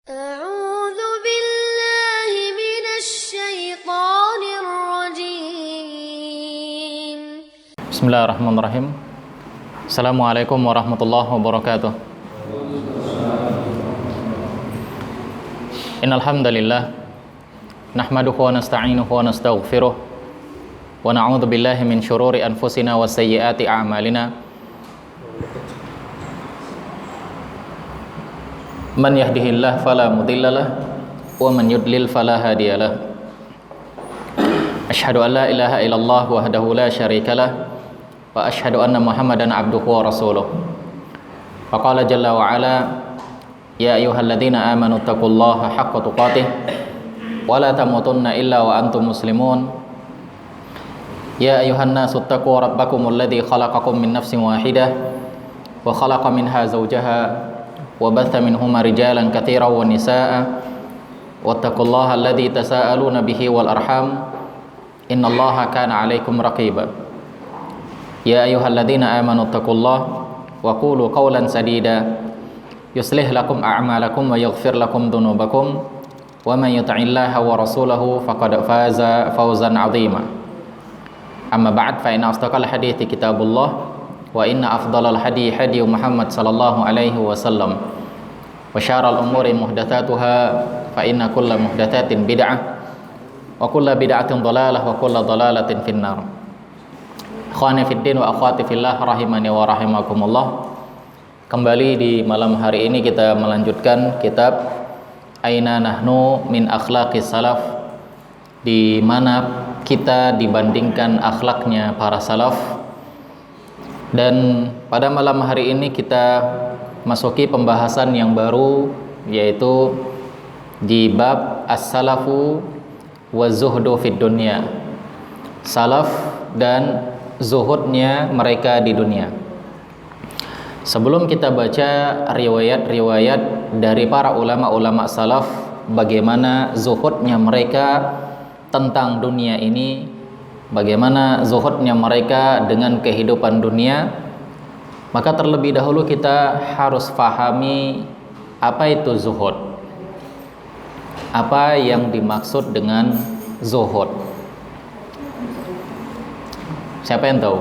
أعوذ بالله من الشيطان الرجيم. بسم الله الرحمن الرحيم. السلام عليكم ورحمة الله وبركاته. إن الحمد لله نحمده ونستعينه ونستغفره ونعوذ بالله من شرور أنفسنا وسيئات أعمالنا. من يهده الله فلا مضل له ومن يضلل فلا هادي له. أشهد أن لا إله إلا الله وحده لا شريك له وأشهد أن محمدا عبده ورسوله. فقال جل وعلا يا أيها الذين آمنوا اتقوا الله حق تقاته ولا تموتن إلا وأنتم مسلمون. يا أيها الناس اتقوا ربكم الذي خلقكم من نفس واحدة وخلق منها زوجها وبث منهما رجالا كثيرا ونساء واتقوا الله الذي تساءلون به والأرحام إن الله كان عليكم رقيبا. يا أيها الذين آمنوا اتقوا الله وقولوا قولا سديدا يصلح لكم أعمالكم ويغفر لكم ذنوبكم ومن يطع الله ورسوله فقد فاز فوزا عظيما. أما بعد فإن أصدق الحديث كتاب الله وإن أفضل الهدي هدي محمد صلى الله عليه وسلم وشر الأمور محدثاتها فإن كل محدثات بدعة وكل بدعة ضلالة وكل ضلالة في النار. Ikhwani fid din wa akhwati fillah rahimani wa rahimakumullah. Kembali di malam hari ini kita melanjutkan kitab Aina Nahnu min Akhlaqis Salaf, di mana kita dibandingkan akhlaknya para salaf. Dan pada malam hari ini kita masuki pembahasan yang baru, yaitu di bab as-salafu wa zuhdu fid dunya. Salaf dan zuhudnya mereka di dunia. Sebelum kita baca riwayat-riwayat dari para ulama-ulama salaf bagaimana zuhudnya mereka tentang dunia ini, bagaimana zuhudnya mereka dengan kehidupan dunia, maka terlebih dahulu kita harus fahami apa itu zuhud. Apa yang dimaksud dengan zuhud? Siapa yang tahu?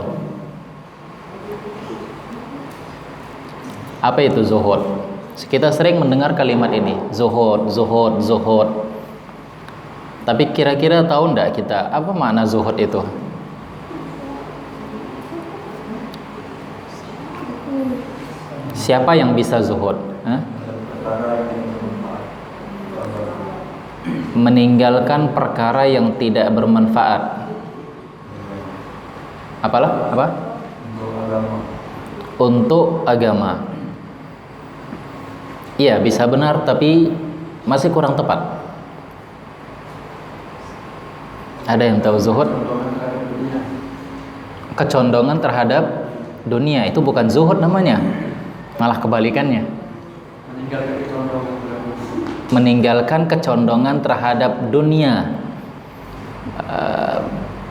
Apa itu zuhud? Kita sering mendengar kalimat ini, zuhud, zuhud, zuhud. Tapi kira-kira tahu enggak kita apa makna zuhud itu? Siapa yang bisa zuhud? Meninggalkan perkara yang tidak bermanfaat. Apalah? Apa? Untuk agama. Iya, bisa benar tapi masih kurang tepat. Ada yang tahu zuhud? Kecondongan terhadap dunia, itu bukan zuhud namanya, malah kebalikannya. Meninggalkan kecondongan terhadap dunia.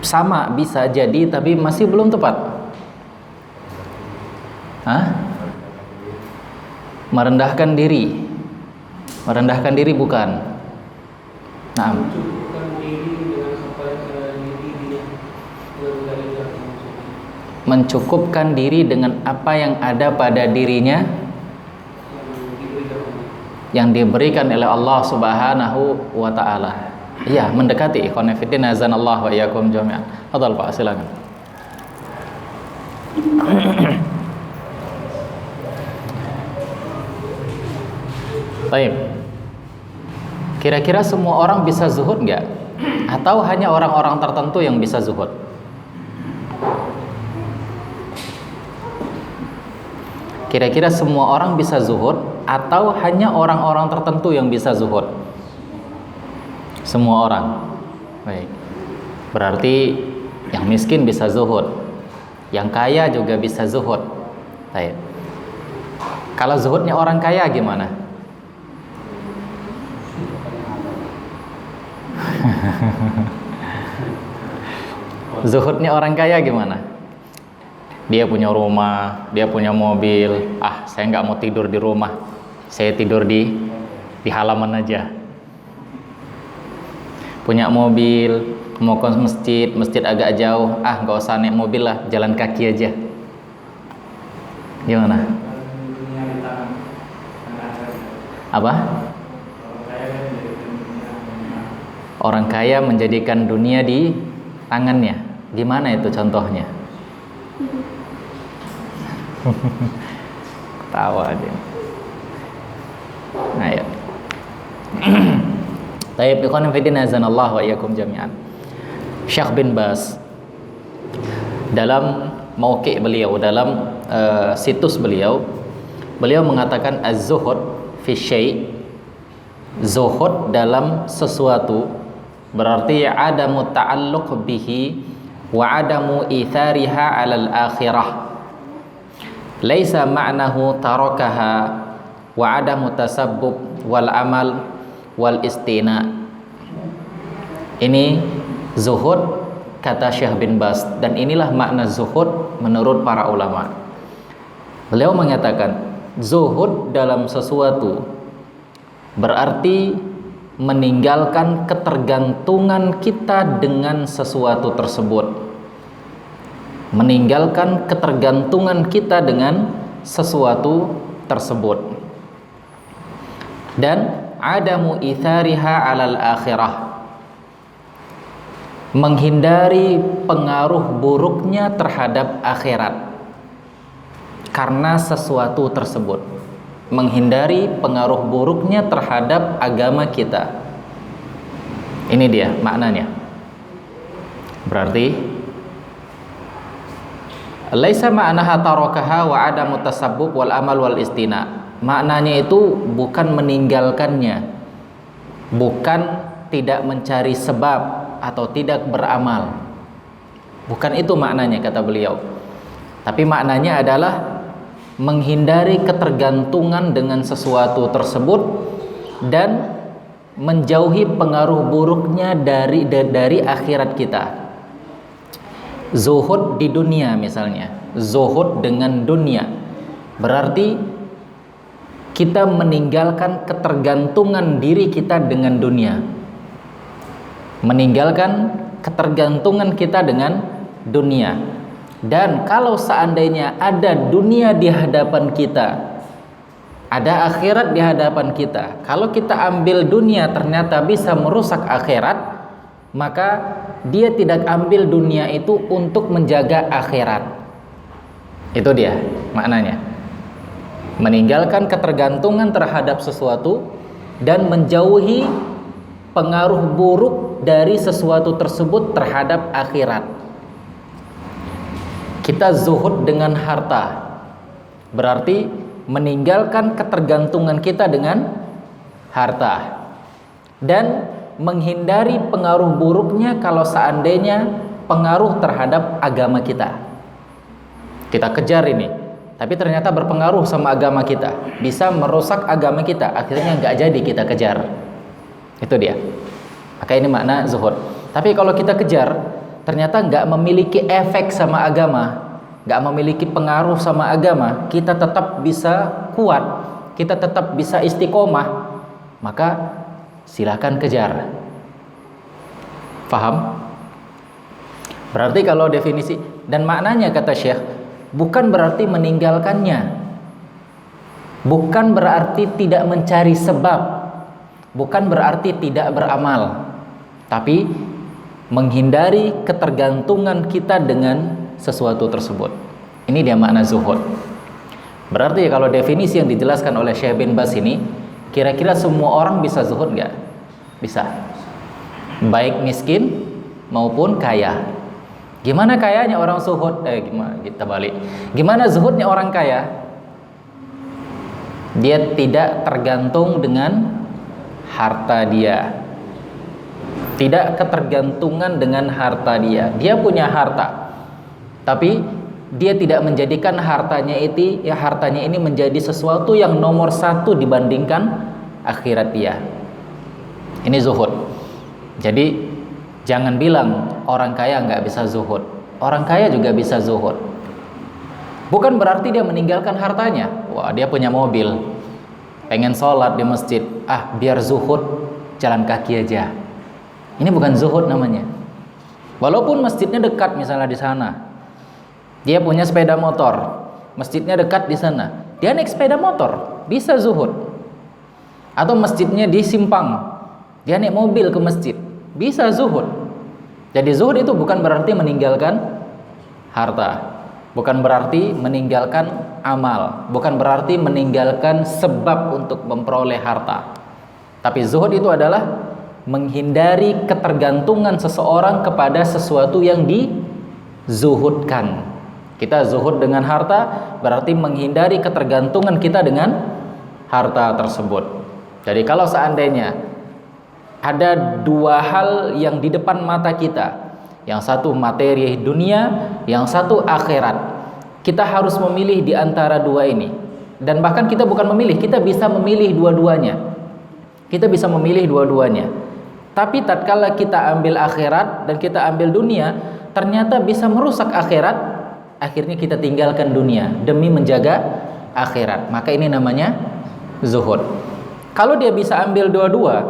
Sama bisa jadi tapi masih belum tepat. Merendahkan diri. Merendahkan diri bukan. Nah, mencukupkan diri dengan apa yang ada pada dirinya yang diberikan oleh Allah Subhanahu wa taala. Iya, mendekati. Ikhwan fillah azanallahu wa iyyakum jami'an. Fadhal Pak, silakan. Baik. Kira-kira semua orang bisa zuhud enggak? Atau hanya orang-orang tertentu yang bisa zuhud? Kira-kira semua orang bisa zuhud atau hanya orang-orang tertentu yang bisa zuhud? Semua orang. Baik. Berarti yang miskin bisa zuhud, yang kaya juga bisa zuhud. Baik. Kalau zuhudnya orang kaya gimana? Zuhudnya orang kaya gimana? Dia punya rumah, dia punya mobil. Saya nggak mau tidur di rumah, saya tidur di di halaman aja. Punya mobil, mau ke masjid, masjid agak jauh, nggak usah naik mobil lah, jalan kaki aja. Gimana? Apa? Orang kaya menjadikan dunia di tangannya. Gimana itu contohnya? Tawa aja. Ayo. Taib ikhwan fillah azanallahu wa iyyakum jami'an. Syekh bin Baz dalam mauqi' beliau, dalam situs beliau mengatakan az-zuhud fi syai', zuhud dalam sesuatu berarti adamu ta'alluq bihi wa adamu ithariha 'alal akhirah. Laisa ma'nahu tarakaha wa adamu tasabbub wal amal wal istina. Ini zuhud kata Syekh bin Baz, dan inilah makna zuhud menurut para ulama. Beliau mengatakan zuhud dalam sesuatu berarti meninggalkan ketergantungan kita dengan sesuatu tersebut. Meninggalkan ketergantungan kita dengan sesuatu tersebut. Dan adamu ithariha 'alal akhirah, menghindari pengaruh buruknya terhadap akhirat karena sesuatu tersebut. Menghindari pengaruh buruknya terhadap agama kita. Ini dia maknanya. Berarti laisa ma'naha tarakaha wa adamu tasabbub wal amal wal istina. Maknanya itu bukan meninggalkannya, bukan tidak mencari sebab atau tidak beramal. Bukan itu maknanya kata beliau. Tapi maknanya adalah menghindari ketergantungan dengan sesuatu tersebut dan menjauhi pengaruh buruknya dari akhirat kita. Zuhud di dunia misalnya, zuhud dengan dunia berarti kita meninggalkan ketergantungan diri kita dengan dunia, meninggalkan ketergantungan kita dengan dunia. Dan kalau seandainya ada dunia di hadapan kita, ada akhirat di hadapan kita, kalau kita ambil dunia ternyata bisa merusak akhirat, maka dia tidak ambil dunia itu untuk menjaga akhirat. Itu dia maknanya. Meninggalkan ketergantungan terhadap sesuatu dan menjauhi pengaruh buruk dari sesuatu tersebut terhadap akhirat. Kita zuhud dengan harta berarti meninggalkan ketergantungan kita dengan harta dan menghindari pengaruh buruknya kalau seandainya pengaruh terhadap agama kita. Kita kejar ini, tapi ternyata berpengaruh sama agama kita, bisa merusak agama kita, akhirnya nggak jadi kita kejar. Itu dia. Maka ini makna zuhud. Tapi kalau kita kejar, ternyata nggak memiliki efek sama agama, nggak memiliki pengaruh sama agama, kita tetap bisa kuat, kita tetap bisa istiqomah, maka silakan kejar. Paham? Berarti kalau definisi dan maknanya kata Syekh, bukan berarti meninggalkannya, bukan berarti tidak mencari sebab, bukan berarti tidak beramal, tapi menghindari ketergantungan kita dengan sesuatu tersebut. Ini dia makna zuhud. Berarti kalau definisi yang dijelaskan oleh Syekh bin Baz ini, kira-kira semua orang bisa zuhud nggak? Bisa. Baik miskin maupun kaya. Gimana kayanya orang zuhud? Gimana kita balik? Gimana zuhudnya orang kaya? Dia tidak tergantung dengan harta dia. Tidak ketergantungan dengan harta dia. Dia punya harta, tapi dia tidak menjadikan hartanya ini menjadi sesuatu yang nomor satu dibandingkan akhirat dia. Ini zuhud. Jadi jangan bilang orang kaya nggak bisa zuhud. Orang kaya juga bisa zuhud. Bukan berarti dia meninggalkan hartanya. Wah, dia punya mobil, pengen sholat di masjid, biar zuhud jalan kaki aja. Ini bukan zuhud namanya. Walaupun masjidnya dekat misalnya di sana, dia punya sepeda motor, masjidnya dekat di sana, dia naik sepeda motor, bisa zuhud. Atau masjidnya di simpang, dia naik mobil ke masjid, bisa zuhud. Jadi zuhud itu bukan berarti meninggalkan harta, bukan berarti meninggalkan amal, bukan berarti meninggalkan sebab untuk memperoleh harta. Tapi zuhud itu adalah menghindari ketergantungan seseorang kepada sesuatu yang dizuhudkan. Kita zuhud dengan harta berarti menghindari ketergantungan kita dengan harta tersebut. Jadi kalau seandainya ada dua hal yang di depan mata kita, yang satu materi dunia, yang satu akhirat, kita harus memilih di antara dua ini. Dan bahkan kita bukan memilih, kita bisa memilih dua-duanya. Kita bisa memilih dua-duanya. Tapi tatkala kita ambil akhirat dan kita ambil dunia, ternyata bisa merusak akhirat, akhirnya kita tinggalkan dunia demi menjaga akhirat. Maka ini namanya zuhud. Kalau dia bisa ambil dua-dua,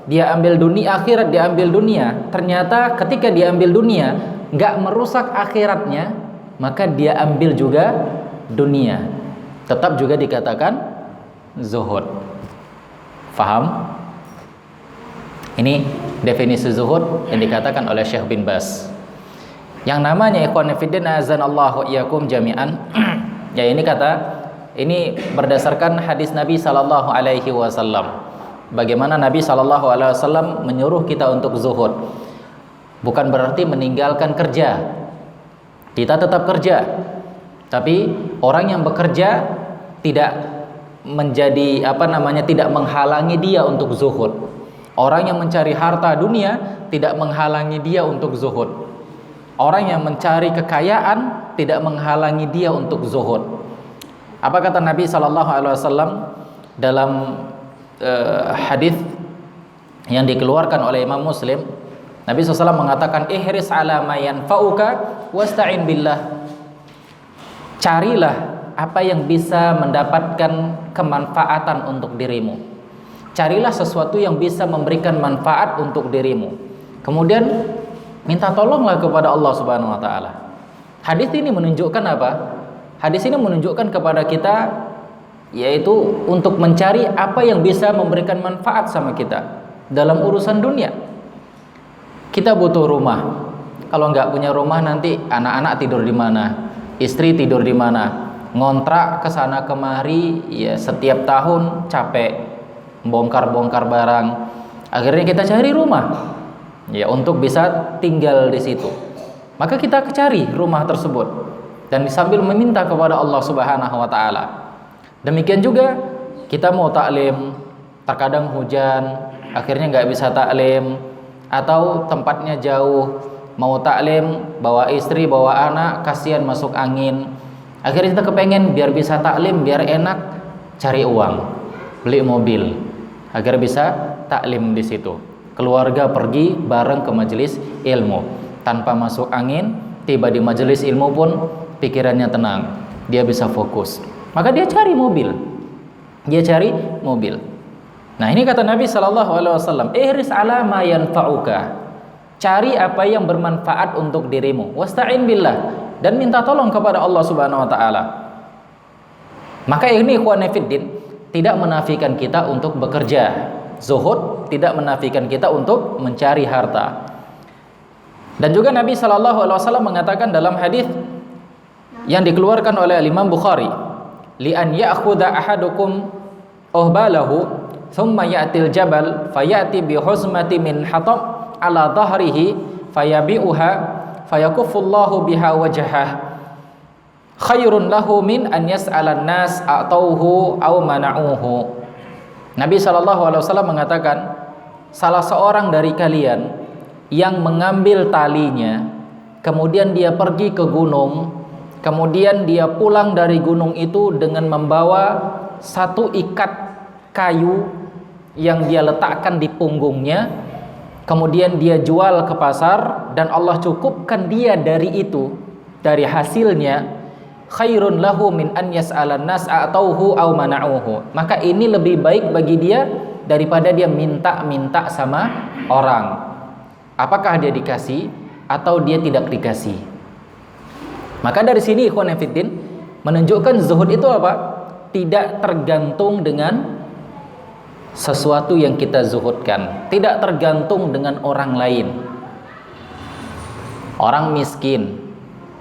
dia ambil dunia akhirat, dia ambil dunia, ternyata ketika dia ambil dunia nggak merusak akhiratnya, maka dia ambil juga dunia, tetap juga dikatakan zuhud. Faham? Ini definisi zuhud yang dikatakan oleh Syekh bin Baz. Yang namanya ikhwan fillah azanallahu iyyakum jami'an. Ya, ini berdasarkan hadis Nabi sallallahu alaihi wasallam. Bagaimana Nabi sallallahu alaihi wasallam menyuruh kita untuk zuhud. Bukan berarti meninggalkan kerja. Kita tetap kerja. Tapi orang yang bekerja tidak menjadi tidak menghalangi dia untuk zuhud. Orang yang mencari harta dunia tidak menghalangi dia untuk zuhud. Orang yang mencari kekayaan tidak menghalangi dia untuk zuhud. Apa kata Nabi sallallahu alaihi wasallam dalam hadis yang dikeluarkan oleh Imam Muslim? Nabi SAW mengatakan, ihris ala ma yanfa'uka wasta'in billah. Carilah apa yang bisa mendapatkan kemanfaatan untuk dirimu. Carilah sesuatu yang bisa memberikan manfaat untuk dirimu. Kemudian minta tolonglah kepada Allah Subhanahu wa taala. Hadis ini menunjukkan apa? Hadis ini menunjukkan kepada kita yaitu untuk mencari apa yang bisa memberikan manfaat sama kita dalam urusan dunia. Kita butuh rumah. Kalau nggak punya rumah, nanti anak-anak tidur di mana? Istri tidur di mana? Ngontrak ke sana kemari, ya setiap tahun capek bongkar-bongkar barang. Akhirnya kita cari rumah, ya untuk bisa tinggal di situ. Maka kita cari rumah tersebut dan sambil meminta kepada Allah Subhanahu wa taala. Demikian juga kita mau taklim, terkadang hujan, akhirnya nggak bisa taklim, atau tempatnya jauh, mau taklim bawa istri, bawa anak, kasihan masuk angin. Akhirnya kita kepengen biar bisa taklim, biar enak, cari uang, beli mobil agar bisa taklim di situ. Keluarga pergi bareng ke majelis ilmu tanpa masuk angin, tiba di majelis ilmu pun pikirannya tenang, dia bisa fokus. Maka dia cari mobil. Nah, ini kata Nabi sallallahu alaihi wasallam, ihris ala ma yanfa'uka. Cari apa yang bermanfaat untuk dirimu. Wasta'in billah, dan minta tolong kepada Allah Subhanahu wa taala. Maka ini ikhwan fillah tidak menafikan kita untuk bekerja. Zuhud tidak menafikan kita untuk mencari harta. Dan juga Nabi sallallahu alaihi wasallam mengatakan dalam hadis yang dikeluarkan oleh Imam Bukhari, li an ya'khudha ahadukum uhbalahu thumma ya'til jabal fayati bi huzmati min hatab ala dhahrihi fayabi'uha fayakuffullahu biha wajhah khairun lahu min an yas'alan nas a'tauhu aw mana'uhu. Nabi SAW mengatakan, salah seorang dari kalian yang mengambil talinya, kemudian dia pergi ke gunung, kemudian dia pulang dari gunung itu dengan membawa satu ikat kayu yang dia letakkan di punggungnya, kemudian dia jual ke pasar dan Allah cukupkan dia dari itu, dari hasilnya, khairun lahu min an yas'alan nas a'tauhu aw mana'uhu. Maka ini lebih baik bagi dia daripada dia minta-minta sama orang. Apakah dia dikasih atau dia tidak dikasih? Maka dari sini ikhwan fillah menunjukkan zuhud itu apa? Tidak tergantung dengan sesuatu yang kita zuhudkan, tidak tergantung dengan orang lain. Orang miskin,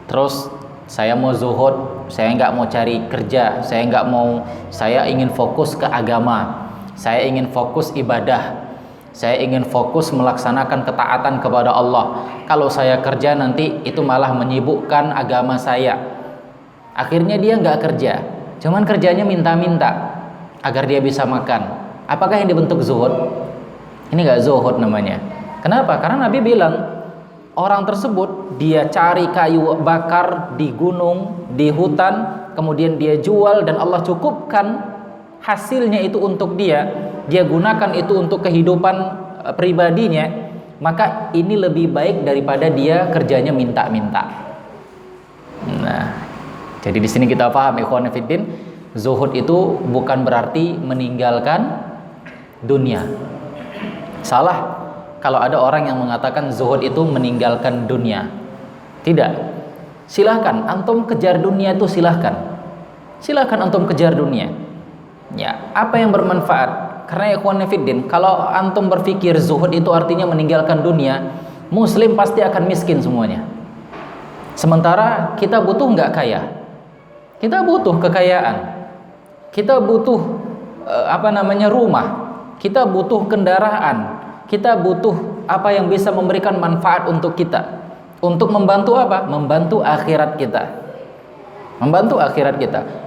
terus saya mau zuhud, saya nggak mau cari kerja, saya ingin fokus ke agama, saya ingin fokus ibadah, saya ingin fokus melaksanakan ketaatan kepada Allah. Kalau saya kerja nanti itu malah menyibukkan agama saya. Akhirnya dia nggak kerja, cuman kerjanya minta-minta agar dia bisa makan. Apakah yang dibentuk zuhud? Ini nggak zuhud namanya. Kenapa? Karena Nabi bilang orang tersebut dia cari kayu bakar di gunung, di hutan, kemudian dia jual dan Allah cukupkan hasilnya itu untuk dia gunakan itu untuk kehidupan pribadinya, maka ini lebih baik daripada dia kerjanya minta-minta. Nah, jadi di sini kita paham ikhwan fillah, zuhud itu bukan berarti meninggalkan dunia. Salah kalau ada orang yang mengatakan zuhud itu meninggalkan dunia. Tidak. Silahkan antum kejar dunia itu, silahkan antum kejar dunia. Ya, apa yang bermanfaat? Karena ikhwan fillah, kalau antum berpikir zuhud itu artinya meninggalkan dunia, muslim pasti akan miskin semuanya. Sementara kita butuh nggak kaya? Kita butuh kekayaan. Kita butuh rumah. Kita butuh kendaraan, kita butuh apa yang bisa memberikan manfaat untuk kita, untuk membantu apa? Membantu akhirat kita.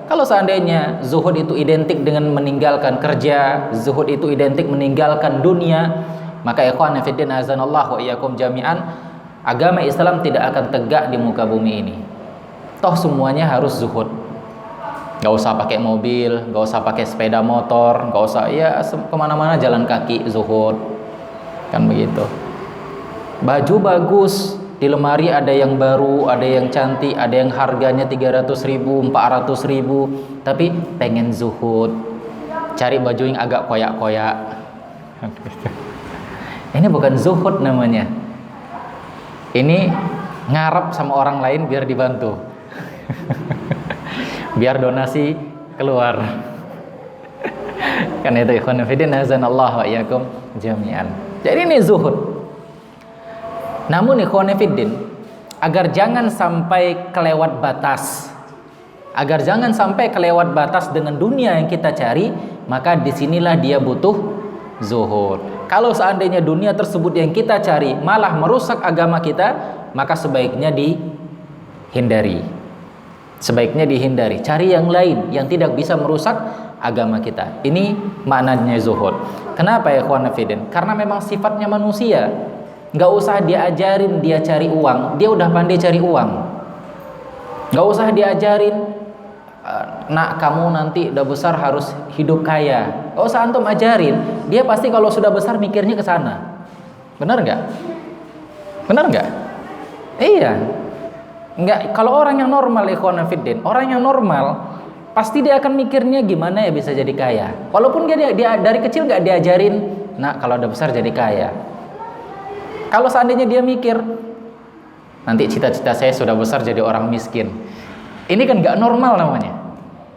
Kalau seandainya zuhud itu identik dengan meninggalkan kerja, zuhud itu identik meninggalkan dunia, maka ikhwan fillah azanallahu wa iyyakum jami'an, agama Islam tidak akan tegak di muka bumi ini. Toh semuanya harus zuhud. Gak usah pakai mobil, gak usah pakai sepeda motor, gak usah kemana-mana jalan kaki, zuhud, kan begitu. Baju bagus, di lemari ada yang baru, ada yang cantik, ada yang harganya 300.000, 400.000, tapi pengen zuhud, cari baju yang agak koyak-koyak. Ini bukan zuhud namanya. Ini ngarep sama orang lain biar dibantu. Biar donasi keluar. Kan itu ikhwan fillah azanallahu wa iyyakum jami'an. Jadi ini zuhud. Namun ikhwan fillah, agar jangan sampai kelewat batas dengan dunia yang kita cari, maka disinilah dia butuh zuhud. Kalau seandainya dunia tersebut yang kita cari malah merusak agama kita, maka sebaiknya dihindari. Cari yang lain yang tidak bisa merusak agama kita. Ini maknanya zuhud. Kenapa ya ikhwan fillah? Karena memang sifatnya manusia. Gak usah diajarin dia cari uang, dia udah pandai cari uang. Gak usah diajarin, nak kamu nanti udah besar harus hidup kaya. Gak usah antum ajarin, dia pasti kalau sudah besar mikirnya ke sana. Benar nggak? Iya. Enggak, kalau orang yang normal ikhwan fillah, orang yang normal pasti dia akan mikirnya gimana ya bisa jadi kaya. Walaupun dia dari kecil nggak diajarin, nah kalau udah besar jadi kaya. Kalau seandainya dia mikir, nanti cita-cita saya sudah besar jadi orang miskin, ini kan nggak normal namanya.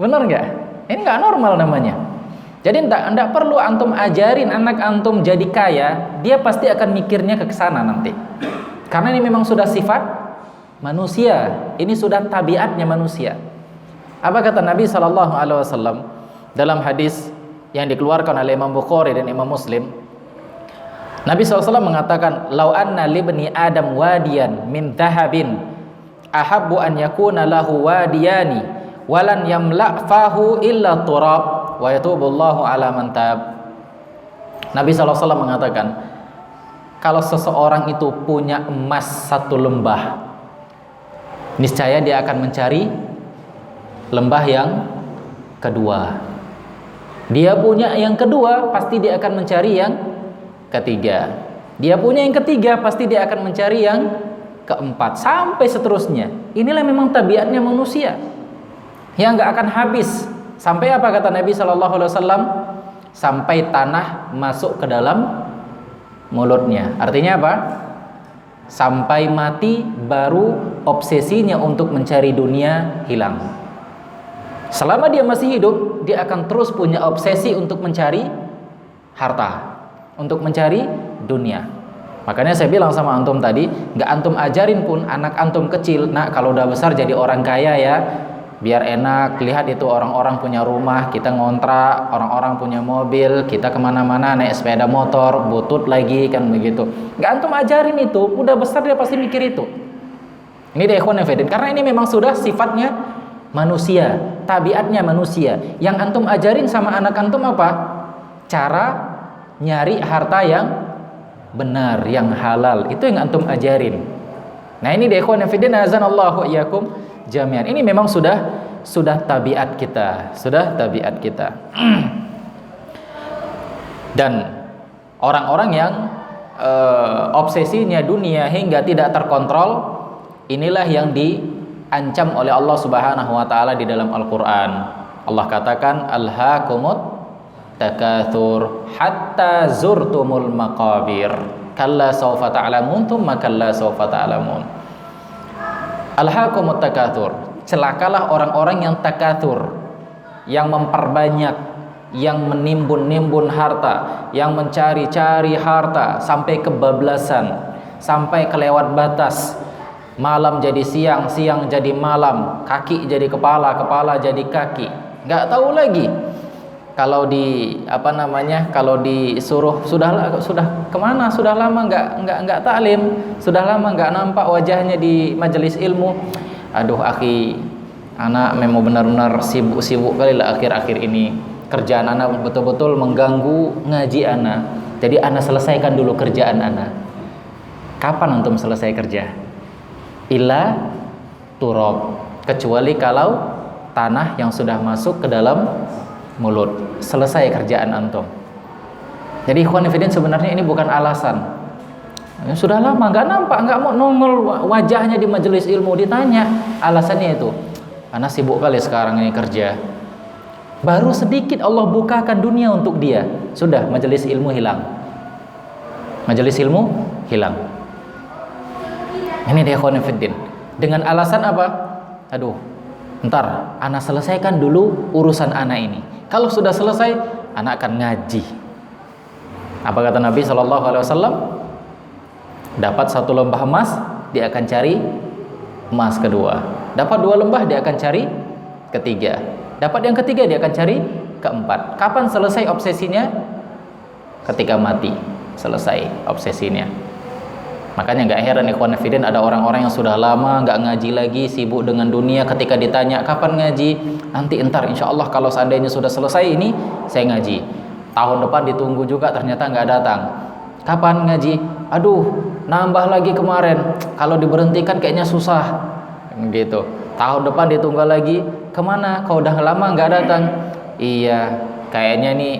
Benar nggak? Ini nggak normal namanya. Jadi enggak perlu antum ajarin anak antum jadi kaya, dia pasti akan mikirnya ke sana nanti. Karena ini memang sudah sifat manusia, ini sudah tabiatnya manusia. Apa kata Nabi SAW dalam hadis yang dikeluarkan oleh Imam Bukhari dan Imam Muslim? Nabi SAW mengatakan, "Lau anna libni Adam wadiyan min dhahabin ahabbu an yakuna lahu wadiyani walan yamla' fahu illa turab wa yatubullahu ala man tab." Nabi SAW mengatakan, kalau seseorang itu punya emas satu lembah, niscaya dia akan mencari lembah yang kedua. Dia punya yang kedua, pasti dia akan mencari yang ketiga. Dia punya yang ketiga, pasti dia akan mencari yang keempat, sampai seterusnya. Inilah memang tabiatnya manusia. yang nggak akan habis. Sampai apa kata Nabi SAW? Sampai tanah masuk ke dalam mulutnya. Artinya apa? Sampai mati baru obsesinya untuk mencari dunia hilang. Selama dia masih hidup, dia akan terus punya obsesi untuk mencari harta, untuk mencari dunia. Makanya saya bilang sama antum tadi, nggak antum ajarin pun anak antum kecil, nak kalau udah besar jadi orang kaya ya, biar enak, lihat itu orang-orang punya rumah, kita ngontrak, orang-orang punya mobil, kita kemana-mana naik sepeda motor, butut lagi, kan begitu. Nggak antum ajarin itu, udah besar dia pasti mikir itu. Ini deh ikhwan fillah, karena ini memang sudah sifatnya manusia, tabiatnya manusia. Yang antum ajarin sama anak antum apa? Cara nyari harta yang benar, yang halal, itu yang antum ajarin. Nah ini deh ikhwan fillah, azanallahu iyyakum jami'an. Ini memang sudah tabiat kita, sudah tabiat kita. Dan orang-orang yang obsesinya dunia hingga tidak terkontrol, inilah yang diancam oleh Allah Subhanahu wa taala di dalam Al-Qur'an. Allah katakan alhaakumut takatsur hatta zurtumul maqabir kalla sawfa ta'lamun thumma kalla sawfa ta'lamun. Alhaakumut takatsur, celakalah orang-orang yang takatsur, yang memperbanyak, yang menimbun-nimbun harta, yang mencari-cari harta sampai kebablasan, sampai kelewat batas. Malam jadi siang, siang jadi malam, kaki jadi kepala, kepala jadi kaki. Nggak tahu lagi kalau kalau disuruh sudah kemana, sudah lama nggak taklim, sudah lama nggak nampak wajahnya di majelis ilmu. Aduh akhi, anak memang benar-benar sibuk kali lah akhir-akhir ini. Kerjaan anak betul-betul mengganggu ngaji anak. Jadi anak selesaikan dulu kerjaan anak. Kapan antum selesai kerja? Illa turab, kecuali kalau tanah yang sudah masuk ke dalam mulut, selesai kerjaan antum. Jadi ikhwan fillah, sebenarnya ini bukan alasan. Sudah lama nggak nampak, nggak mau nongol wajahnya di majelis ilmu, ditanya alasannya itu, anak sibuk kali sekarang ini kerja. Baru sedikit Allah bukakan dunia untuk dia, sudah majelis ilmu hilang. Majelis ilmu hilang. Ini dia ikhwan fillah. Dengan alasan apa? Aduh, ntar anak selesaikan dulu urusan anak ini. Kalau sudah selesai, anak akan ngaji. Apa kata Nabi SAW? Dapat 1 lembah emas, dia akan cari emas kedua. Dapat 2 lembah, dia akan cari ketiga. Dapat yang ketiga, dia akan cari keempat. Kapan selesai obsesinya? Ketika mati, selesai obsesinya. Makanya nggak heran ikhwan fillah, ada orang-orang yang sudah lama nggak ngaji lagi, sibuk dengan dunia. Ketika ditanya kapan ngaji, nanti entar insya Allah kalau seandainya sudah selesai ini saya ngaji. Tahun depan ditunggu juga, ternyata nggak datang. Kapan ngaji? Aduh, nambah lagi kemarin, kalau diberhentikan kayaknya susah gitu. Tahun depan ditunggu lagi, kemana? Kau udah lama nggak datang? Iya, kayaknya nih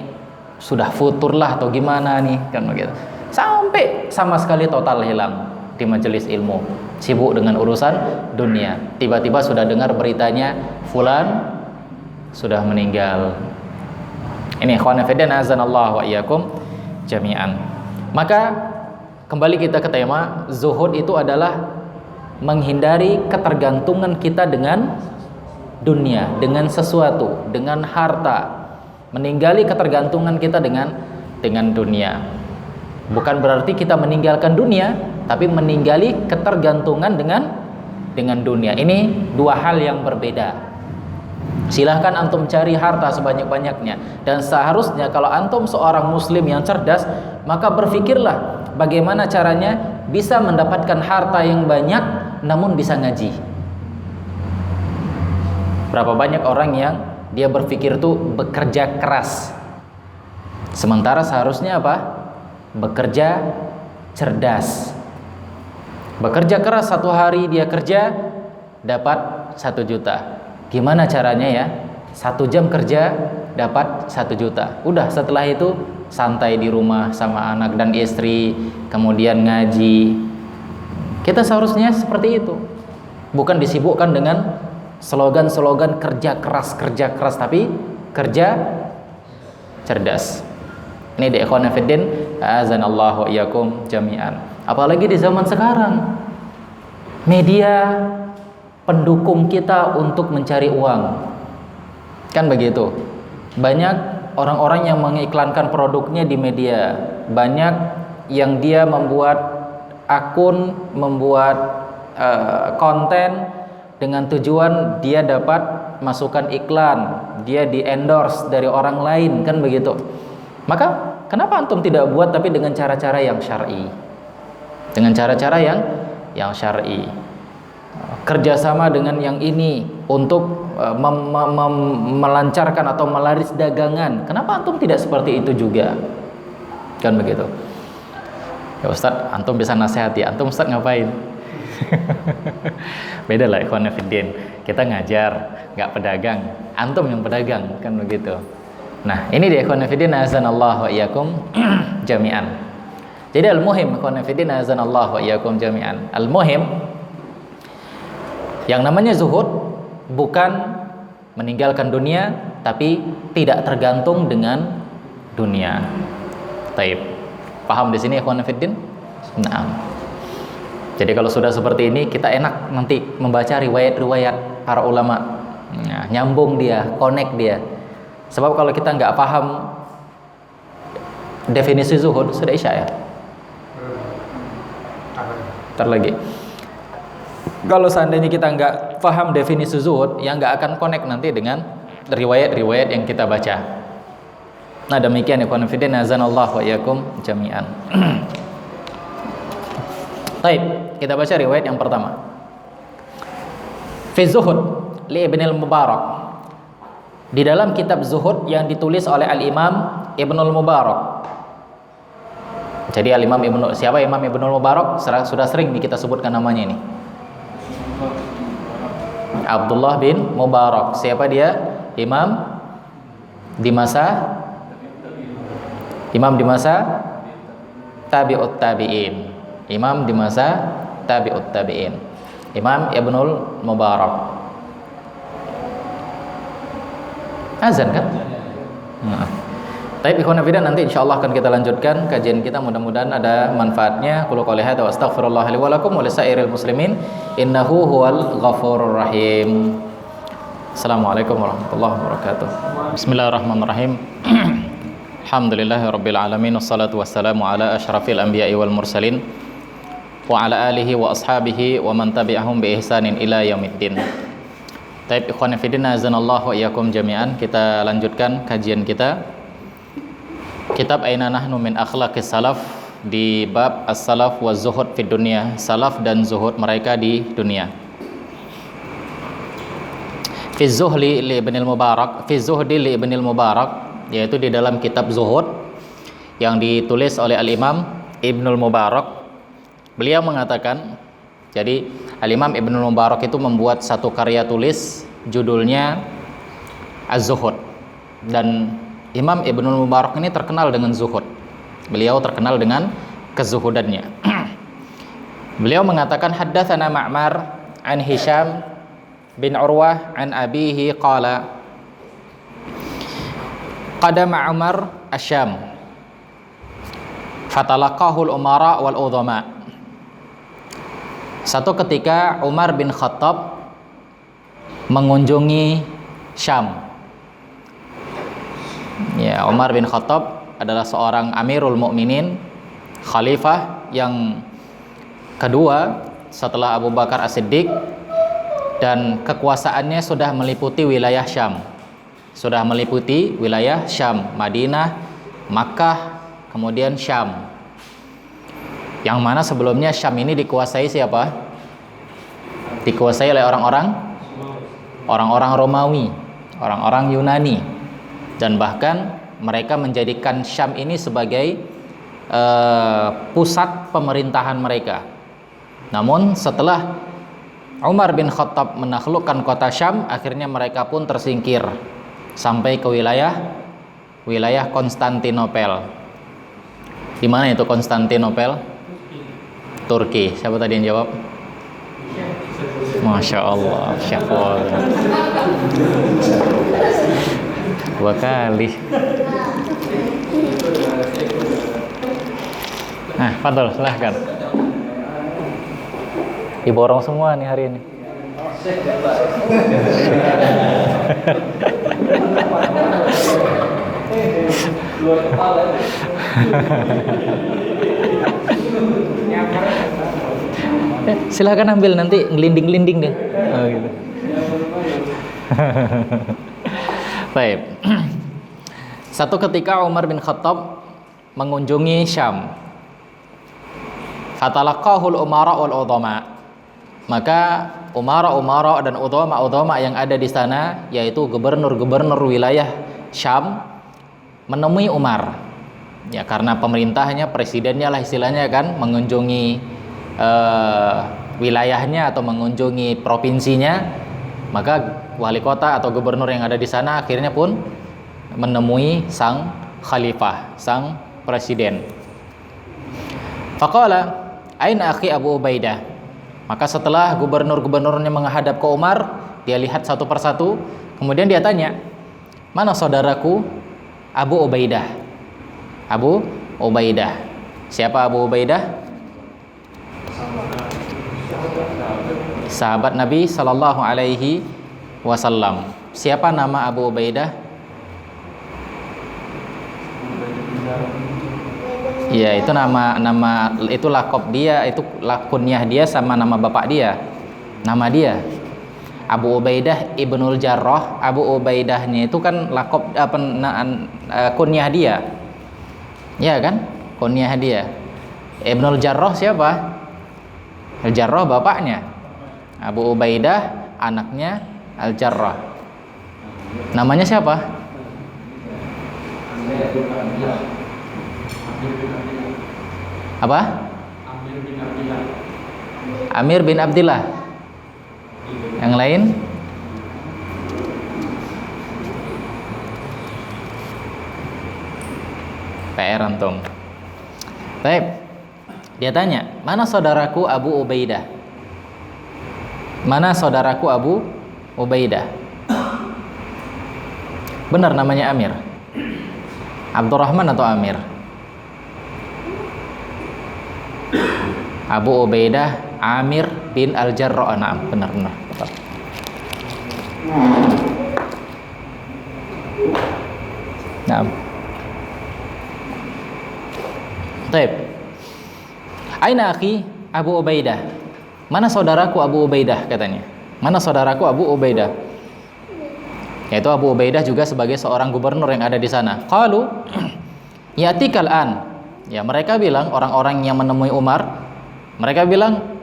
sudah futur lah atau gimana nih, kan begitu. Sampai sama sekali total hilang di majelis ilmu, sibuk dengan urusan dunia. Tiba-tiba sudah dengar beritanya fulan sudah meninggal. Ini ikhwan fillah, azanallahu wa iyyakum jami'an. Maka kembali kita ke tema, zuhud itu adalah menghindari ketergantungan kita dengan dunia, dengan sesuatu, dengan harta. Meninggali ketergantungan kita dengan dunia. Bukan berarti kita meninggalkan dunia, tapi meninggali ketergantungan dengan dunia. Ini dua hal yang berbeda. Silahkan antum cari harta sebanyak-banyaknya, dan seharusnya kalau antum seorang muslim yang cerdas, maka berpikirlah bagaimana caranya bisa mendapatkan harta yang banyak namun bisa ngaji. Berapa banyak orang yang dia berpikir tuh bekerja keras, sementara seharusnya apa? Bekerja cerdas. Bekerja keras, 1 hari dia kerja dapat 1 juta. Gimana caranya ya? 1 jam kerja dapat 1 juta. Udah, setelah itu santai di rumah sama anak dan istri, kemudian ngaji. Kita seharusnya seperti itu, bukan disibukkan dengan slogan-slogan kerja keras tapi kerja cerdas. Ini di ikhwan fiddin, azanallahu wa iyyakum jami'an. Apalagi di zaman sekarang, media pendukung kita untuk mencari uang. Kan begitu. Banyak orang-orang yang mengiklankan produknya di media. Banyak yang dia membuat akun, membuat konten dengan tujuan dia dapat masukan iklan, dia di endorse dari orang lain, kan begitu. Maka kenapa antum tidak buat tapi dengan cara-cara yang syar'i, dengan cara-cara yang syar'i, kerjasama dengan yang ini untuk melancarkan atau melaris dagangan. Kenapa antum tidak seperti itu juga, kan begitu. Ya Ustadz, antum bisa nasihati, antum Ustadz ngapain? Beda lah ikhwan fiddin, kita ngajar, nggak pedagang, antum yang pedagang, kan begitu. Nah ini dia ikhwan fiddin, azanallahu wa iyyakum jami'an. Jadi al-muhim ikhwan fiddin, azanallahu wa iyyakum jami'an, al-muhim yang namanya zuhud bukan meninggalkan dunia, tapi tidak tergantung dengan dunia. Taib, paham di sini ikhwan fiddin? Nah, jadi kalau sudah seperti ini, kita enak nanti membaca riwayat-riwayat para ulama. Nah, nyambung dia, connect dia. Sebab kalau kita nggak paham definisi zuhud, sudah isya ya. Ntar lagi. Kalau seandainya kita nggak paham definisi zuhud, ya nggak akan connect nanti dengan riwayat-riwayat yang kita baca. Nah demikian ya konfidin, azanallahu wa iyyakum jami'an. Baik, kita baca riwayat yang pertama. Fi Zuhud li Ibnul Mubarak. Di dalam kitab Zuhud yang ditulis oleh Al-Imam Ibnul Mubarak. Jadi Al-Imam siapa Imam Ibnul Mubarak? Sudah sering kita sebutkan namanya ini. Abdullah bin Mubarak. Siapa dia? Imam di masa tabi'ut tabi'in. Imam di masa tabi'ut tabi'in, Imam Ibnul Mubarak. Azan kan? Baik ikhwan fillah, nanti insyaallah akan kita lanjutkan kajian kita, mudah-mudahan ada manfaatnya. Qul qouli hadza wa astaghfirullah li wa lakum wa lisairil muslimin innahu huwal ghafurur rahim. Assalamualaikum warahmatullahi wabarakatuh. Bismillahirrahmanirrahim. Alhamdulillahirabbil alamin, wassalatu wassalamu ala asyrafil anbiya'i wal mursalin wa ala alihi wa ashabihi wa man tabi'ahum bi ihsanin ila yaumiddin. Taib ikhwan fillah, azanallahu wa iyyakum jami'an. Kita lanjutkan kajian kita kitab Aina Nahnu min Akhlaqis Salaf di bab as-salaf wa zuhud fid dunya, salaf dan zuhud mereka di dunia. Fi Zuhli li Ibnul Mubarak, fi Zuhdi li Ibnul Mubarak, yaitu di dalam kitab Zuhud yang ditulis oleh Al-Imam Ibnul Mubarak. Beliau mengatakan, jadi Al-Imam Ibnul Mubarak itu membuat satu karya tulis judulnya Az-Zuhud, dan Imam Ibnul Mubarak ini terkenal dengan zuhud. Beliau terkenal dengan kezuhudannya. Beliau mengatakan, haddatsana Ma'mar an Hisham bin Urwah an abihi qala qadama Umar asyam fatalaqahu al-umara wal udhama. Satu ketika Umar bin Khattab mengunjungi Syam. Ya, Umar bin Khattab adalah seorang Amirul Mukminin, khalifah yang kedua setelah Abu Bakar As-Siddiq, dan kekuasaannya sudah meliputi wilayah Syam. Sudah meliputi wilayah Syam, Madinah, Makkah, kemudian Syam. Yang mana sebelumnya Syam ini dikuasai siapa? Dikuasai oleh orang-orang Romawi, orang-orang Yunani. Dan bahkan mereka menjadikan Syam ini sebagai pusat pemerintahan mereka. Namun setelah Umar bin Khattab menaklukkan kota Syam, akhirnya mereka pun tersingkir sampai ke wilayah Konstantinopel. Di mana itu Konstantinopel? Turki. Siapa tadi yang jawab? Masya Allah, syafol. 2 kali. Nah, Fadol, silahkan. Diborong semua nih hari ini. Silahkan ambil, nanti ngelinding-linding deh. Oh, gitu. Baik. Satu ketika Umar bin Khattab mengunjungi Syam. Fatalaqahul umara wal udhama. Maka umara dan udhama yang ada di sana, yaitu gubernur-gubernur wilayah Syam, menemui Umar. Ya, karena pemerintahnya, presidennya lah istilahnya kan, mengunjungi wilayahnya atau mengunjungi provinsinya, maka wali kota atau gubernur yang ada di sana akhirnya pun menemui sang khalifah, sang presiden. Faqala, aina akhi Abu Ubaidah? Maka setelah gubernur-gubernurnya menghadap ke Umar, dia lihat satu persatu, kemudian dia tanya, mana saudaraku Abu Ubaidah? Abu Ubaidah. Siapa Abu Ubaidah? Sahabat Nabi Sallallahu Alaihi Wasallam. Siapa nama Abu Ubaidah? Ya, itu nama itu lakop dia, itu kunyah dia sama nama bapak dia. Nama dia Abu Ubaidah Ibnul Jarrah. Abu Ubaidahnya itu kan lakop kunyah dia. Ya kan? Kunyah dia. Ibnul Jarrah siapa? Al-Jarrah bapaknya. Abu Ubaidah anaknya Al-Jarrah. Namanya siapa? Apa? Amir bin Abdillah. Yang lain? PR antum. Baik. Dia tanya, mana saudaraku Abu Ubaidah? Mana saudaraku Abu Ubaidah? Benar namanya Amir? Abdurrahman atau Amir? Abu Ubaidah Amir bin Al-Jarrah. Nah, benar. Betul. Nah. Baik. Aina akhi Abu Ubaidah? Mana saudaraku Abu Ubaidah, katanya. Mana saudaraku Abu Ubaidah? Yaitu Abu Ubaidah juga sebagai seorang gubernur yang ada di sana. Qalu yatikal an. Ya, mereka bilang, orang-orang yang menemui Umar, mereka bilang,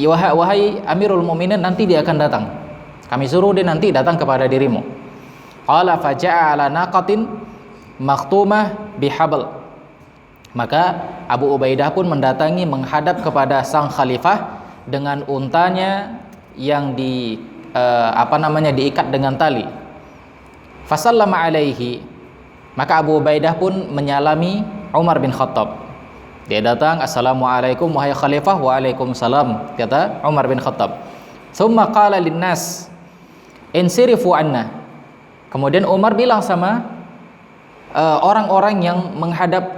wahai Amirul Mukminin, nanti dia akan datang. Kami suruh dia nanti datang kepada dirimu. Qala faja'a ala naqatin maktumah bihabl. Maka Abu Ubaidah pun mendatangi menghadap kepada sang khalifah dengan untanya yang diikat dengan tali. Fasallama alaihi. Maka Abu Ubaidah pun menyalami Umar bin Khattab. Dia datang, assalamualaikum wahai khalifah. Waalaikumsalam, kata Umar bin Khattab. Tsumma qala linnas insirifu anna. Kemudian Umar bilang sama orang-orang yang menghadap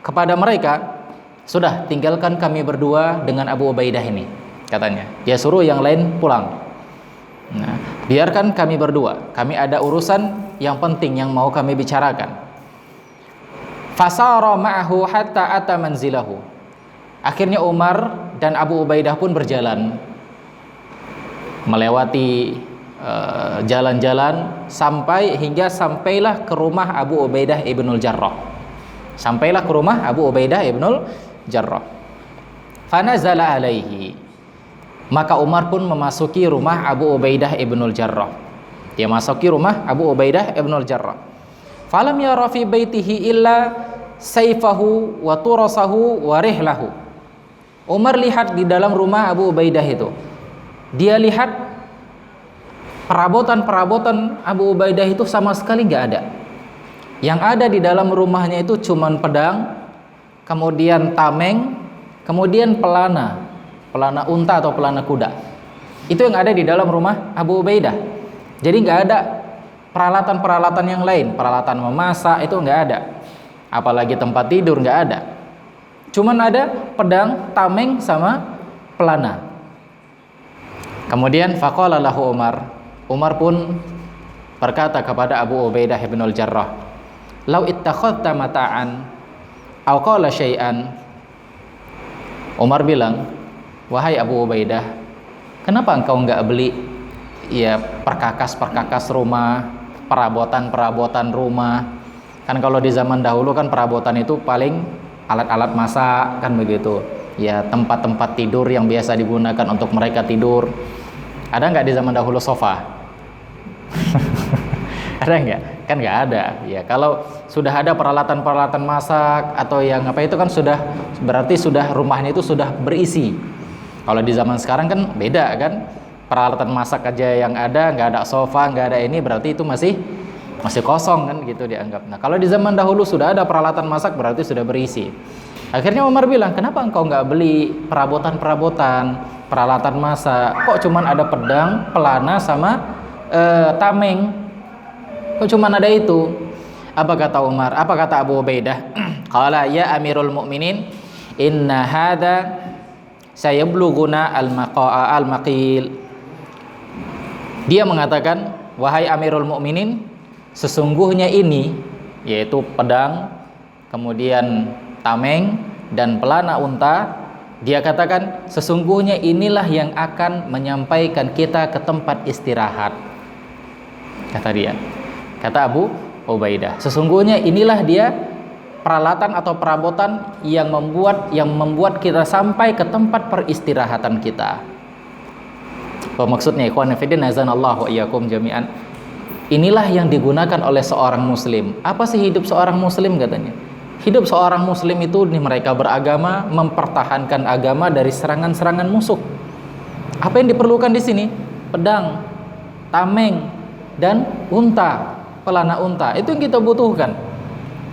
kepada mereka, sudah, tinggalkan kami berdua dengan Abu Ubaidah ini, katanya. Dia suruh yang lain pulang. Nah, biarkan kami berdua, kami ada urusan yang penting yang mau kami bicarakan. Fasara ma'ahu hatta ata manzilahu. Akhirnya Umar dan Abu Ubaidah pun berjalan melewati jalan-jalan sampailah ke rumah Abu Ubaidah Ibnul Jarrah. Sampailah ke rumah Abu Ubaidah Ibnul Jarrah. Fanazala alaihi. Maka Umar pun memasuki rumah Abu Ubaidah Ibnul Jarrah. Dia masuki rumah Abu Ubaidah Ibnul Jarrah. Falam yara fi baitihi illa sayfahu wa turasahu wa rihlahu. Umar lihat di dalam rumah Abu Ubaidah itu. Dia lihat perabotan-perabotan Abu Ubaidah itu sama sekali nggak ada. Yang ada di dalam rumahnya itu cuman pedang, kemudian tameng, kemudian pelana unta atau pelana kuda. Itu yang ada di dalam rumah Abu Ubaidah. Jadi nggak ada peralatan-peralatan yang lain, peralatan memasak itu nggak ada, apalagi tempat tidur nggak ada. Cuman ada pedang, tameng sama pelana. Kemudian faqala lahu Umar. Umar pun berkata kepada Abu Ubaidah bin al-Jarrah, "Lau ittakhadta mata'an aw qala syai'an." Umar bilang, "Wahai Abu Ubaidah, kenapa engkau enggak beli ya perkakas-perkakas rumah, perabotan-perabotan rumah? Kan kalau di zaman dahulu kan perabotan itu paling alat-alat masak kan begitu. Ya tempat-tempat tidur yang biasa digunakan untuk mereka tidur. Ada nggak di zaman dahulu sofa? Ada nggak? Kan nggak ada. Ya kalau sudah ada peralatan-peralatan masak atau yang apa itu kan sudah berarti sudah rumahnya itu sudah berisi. Kalau di zaman sekarang kan beda kan, peralatan masak aja yang ada, nggak ada sofa, nggak ada ini, berarti itu masih kosong kan gitu dianggap. Nah kalau di zaman dahulu sudah ada peralatan masak berarti sudah berisi. Akhirnya Umar bilang, kenapa engkau nggak beli perabotan-perabotan, peralatan masak? Kok cuman ada pedang, pelana sama tameng? Kok cuman ada itu? Apa kata Umar? Apa kata Abu Ubaidah? Qala ya Amirul Mukminin, inna hadza sayablughuna al-maqil. Dia mengatakan, wahai Amirul Mukminin, sesungguhnya ini, yaitu pedang, kemudian tameng dan pelana unta, dia katakan sesungguhnya inilah yang akan menyampaikan kita ke tempat istirahat. Kata dia, kata Abu Ubaidah, sesungguhnya inilah dia peralatan atau perabotan yang membuat kita sampai ke tempat peristirahatan kita. Apa maksudnya? Ikhwan fillah, azanallahu wa iyyakum jami'an. Inilah yang digunakan oleh seorang muslim. Apa sih hidup seorang muslim katanya? Hidup seorang muslim itu nih, mereka beragama, mempertahankan agama dari serangan-serangan musuh. Apa yang diperlukan di sini? Pedang, tameng, dan unta, pelana unta. Itu yang kita butuhkan.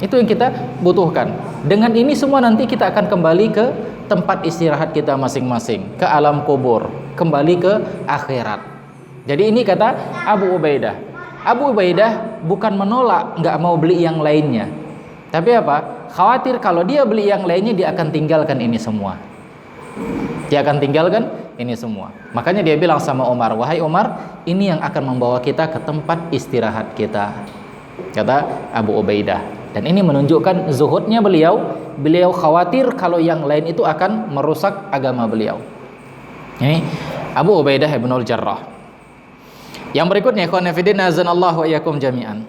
Itu yang kita butuhkan. Dengan ini semua nanti kita akan kembali ke tempat istirahat kita masing-masing, ke alam kubur, kembali ke akhirat. Jadi ini kata Abu Ubaidah. Abu Ubaidah bukan menolak nggak mau beli yang lainnya, tapi apa? Khawatir kalau dia beli yang lainnya dia akan tinggalkan ini semua. Dia akan tinggalkan ini semua. Makanya dia bilang sama Umar, wahai Umar, ini yang akan membawa kita ke tempat istirahat kita, kata Abu Ubaidah. Dan ini menunjukkan zuhudnya beliau. Beliau khawatir kalau yang lain itu akan merusak agama beliau. Ini Abu Ubaidah bin al-Jarrah. Yang berikutnya, ikhwan fillah, azanallahu wa iyyakum jami'an.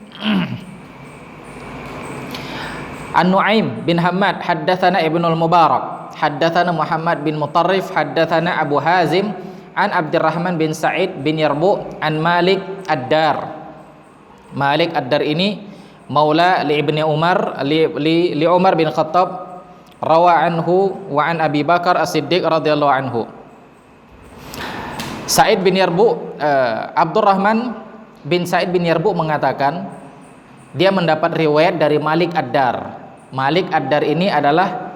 An-Nu'aim bin Hammad haddatsana Ibnul Mubarak, haddatsana Muhammad bin Mutarrif, haddatsana Abu Hazim an Abdurrahman bin Sa'id bin Yarbu an Malik Ad-Dar. Malik Ad-Dar ini maula li Ibni Umar li Umar bin Khattab, rawa anhu wa an Abi Bakar As-Siddiq radhiyallahu anhu. Sa'id bin Yarbu, Abdurrahman bin Sa'id bin Yarbu mengatakan dia mendapat riwayat dari Malik Ad-Dar. Malik Ad-Dar ini adalah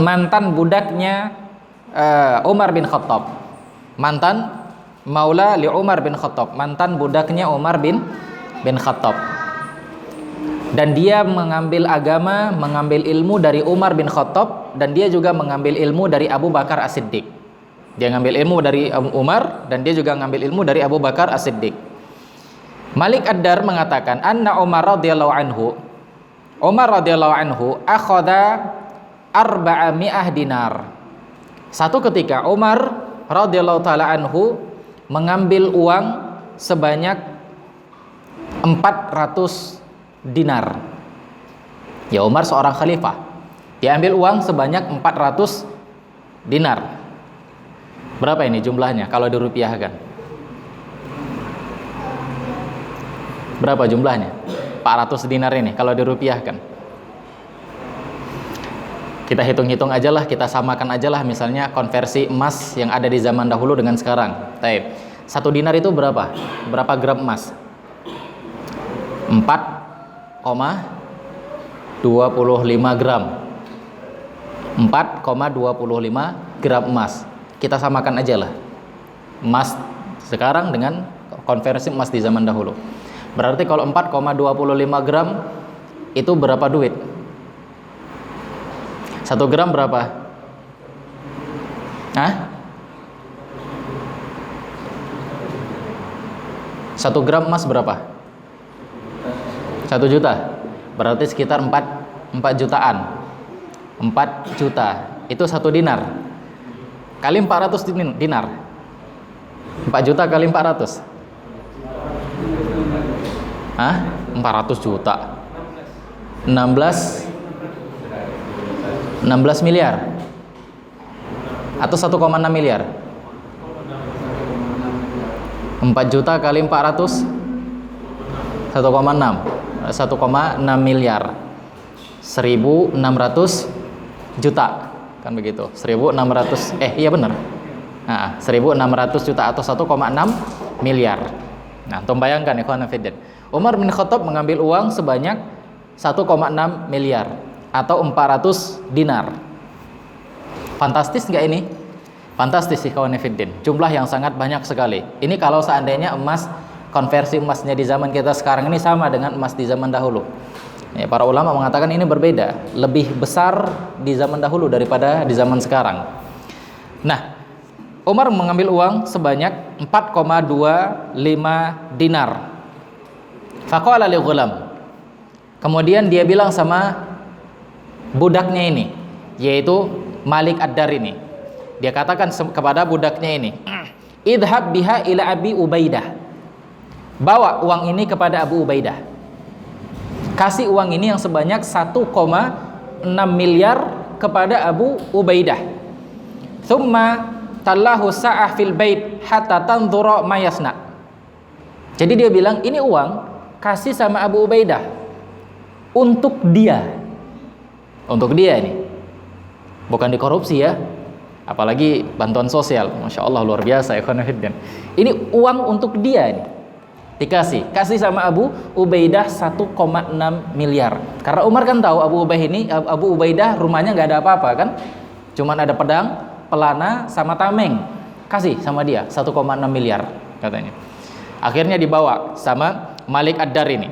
mantan budaknya Umar bin Khattab, mantan maula li Umar bin Khattab, mantan budaknya Umar bin Khattab. Dan dia mengambil agama, mengambil ilmu dari Umar bin Khattab, dan dia juga mengambil ilmu dari Abu Bakar As-Siddiq. Dia ngambil ilmu dari Umar dan dia juga ngambil ilmu dari Abu Bakar As-Siddiq. Malik Ad-Dar mengatakan, anna Umar radhiyallahu anhu akhadha 400 dinar. Satu ketika Umar radhiyallahu taala anhu mengambil uang sebanyak 400 dinar. Ya, Umar seorang khalifah. Dia ambil uang sebanyak 400 dinar. Berapa ini jumlahnya kalau dirupiahkan? Berapa jumlahnya? 400 dinar ini kalau dirupiahkan. Kita hitung-hitung aja lah, kita samakan aja lah, misalnya konversi emas yang ada di zaman dahulu dengan sekarang. Taib. 1 dinar itu berapa? Berapa gram emas? 4,25 gram. 4,25 gram emas. kita samakan aja lah emas sekarang dengan konversi emas di zaman dahulu. Berarti kalau 4,25 gram itu berapa duit? 1 gram berapa? Hah? 1 gram emas berapa? 1 juta. Berarti sekitar 4 jutaan. 4 juta. Itu 1 dinar. Kali 400 dinar. 4 juta kali 400. Hah? 400 juta. 16 miliar. Atau 1,6 miliar. 4 juta kali 400 1,6 miliar. 1.600 juta. Kan begitu. 1.600 iya benar. 1.600 juta atau 1,6 miliar. Nah, antum bayangkan ikhwan fillah. Umar bin Khattab mengambil uang sebanyak 1,6 miliar atau 400 dinar. Fantastis nggak ini? Fantastis ikhwan fillah. Jumlah yang sangat banyak sekali. Ini kalau seandainya emas, konversi emasnya di zaman kita sekarang ini sama dengan emas di zaman dahulu. Ya, para ulama mengatakan ini berbeda, lebih besar di zaman dahulu daripada di zaman sekarang. Nah, Umar mengambil uang sebanyak 4,25 dinar. Faqala li ghulam. Kemudian dia bilang sama budaknya ini, yaitu Malik Ad-Dar ini. Dia katakan kepada budaknya ini, idhab biha ila Abi Ubaidah. Bawa uang ini kepada Abu Ubaidah. Kasih uang ini yang sebanyak 1,6 miliar kepada Abu Ubaidah. Thumma tallahu sa'ah fil bait hatta tanzura ma yasna. Jadi dia bilang, ini uang kasih sama Abu Ubaidah untuk dia. Untuk dia ini. Bukan dikorupsi ya. Apalagi bantuan sosial. Masya Allah luar biasa ya. Ini uang untuk dia ini. Kasih sama Abu Ubaidah 1,6 miliar. Karena Umar kan tahu Abu Ubaidah rumahnya nggak ada apa-apa kan, cuman ada pedang, pelana, sama tameng. Kasih sama dia 1,6 miliar katanya. Akhirnya dibawa sama Malik Ad-Dar ini.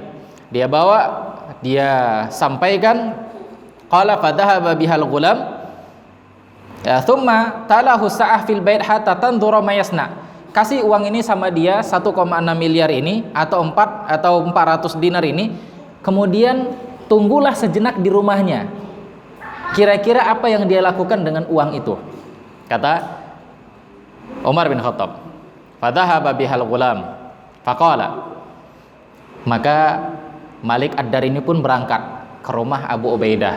Dia bawa, dia sampaikan. Qala fadhahaba bihal ghulam. Thumma talahu sa'ah fil bait hatta tanzura ma yasna. Kasih uang ini sama dia 1,6 miliar ini atau 400 dinar ini. Kemudian tunggulah sejenak di rumahnya. Kira-kira apa yang dia lakukan dengan uang itu? Kata Umar bin Khattab. Fadhahaba bihal ghulam. Faqala. Maka Malik Ad-Dar ini pun berangkat ke rumah Abu Ubaidah.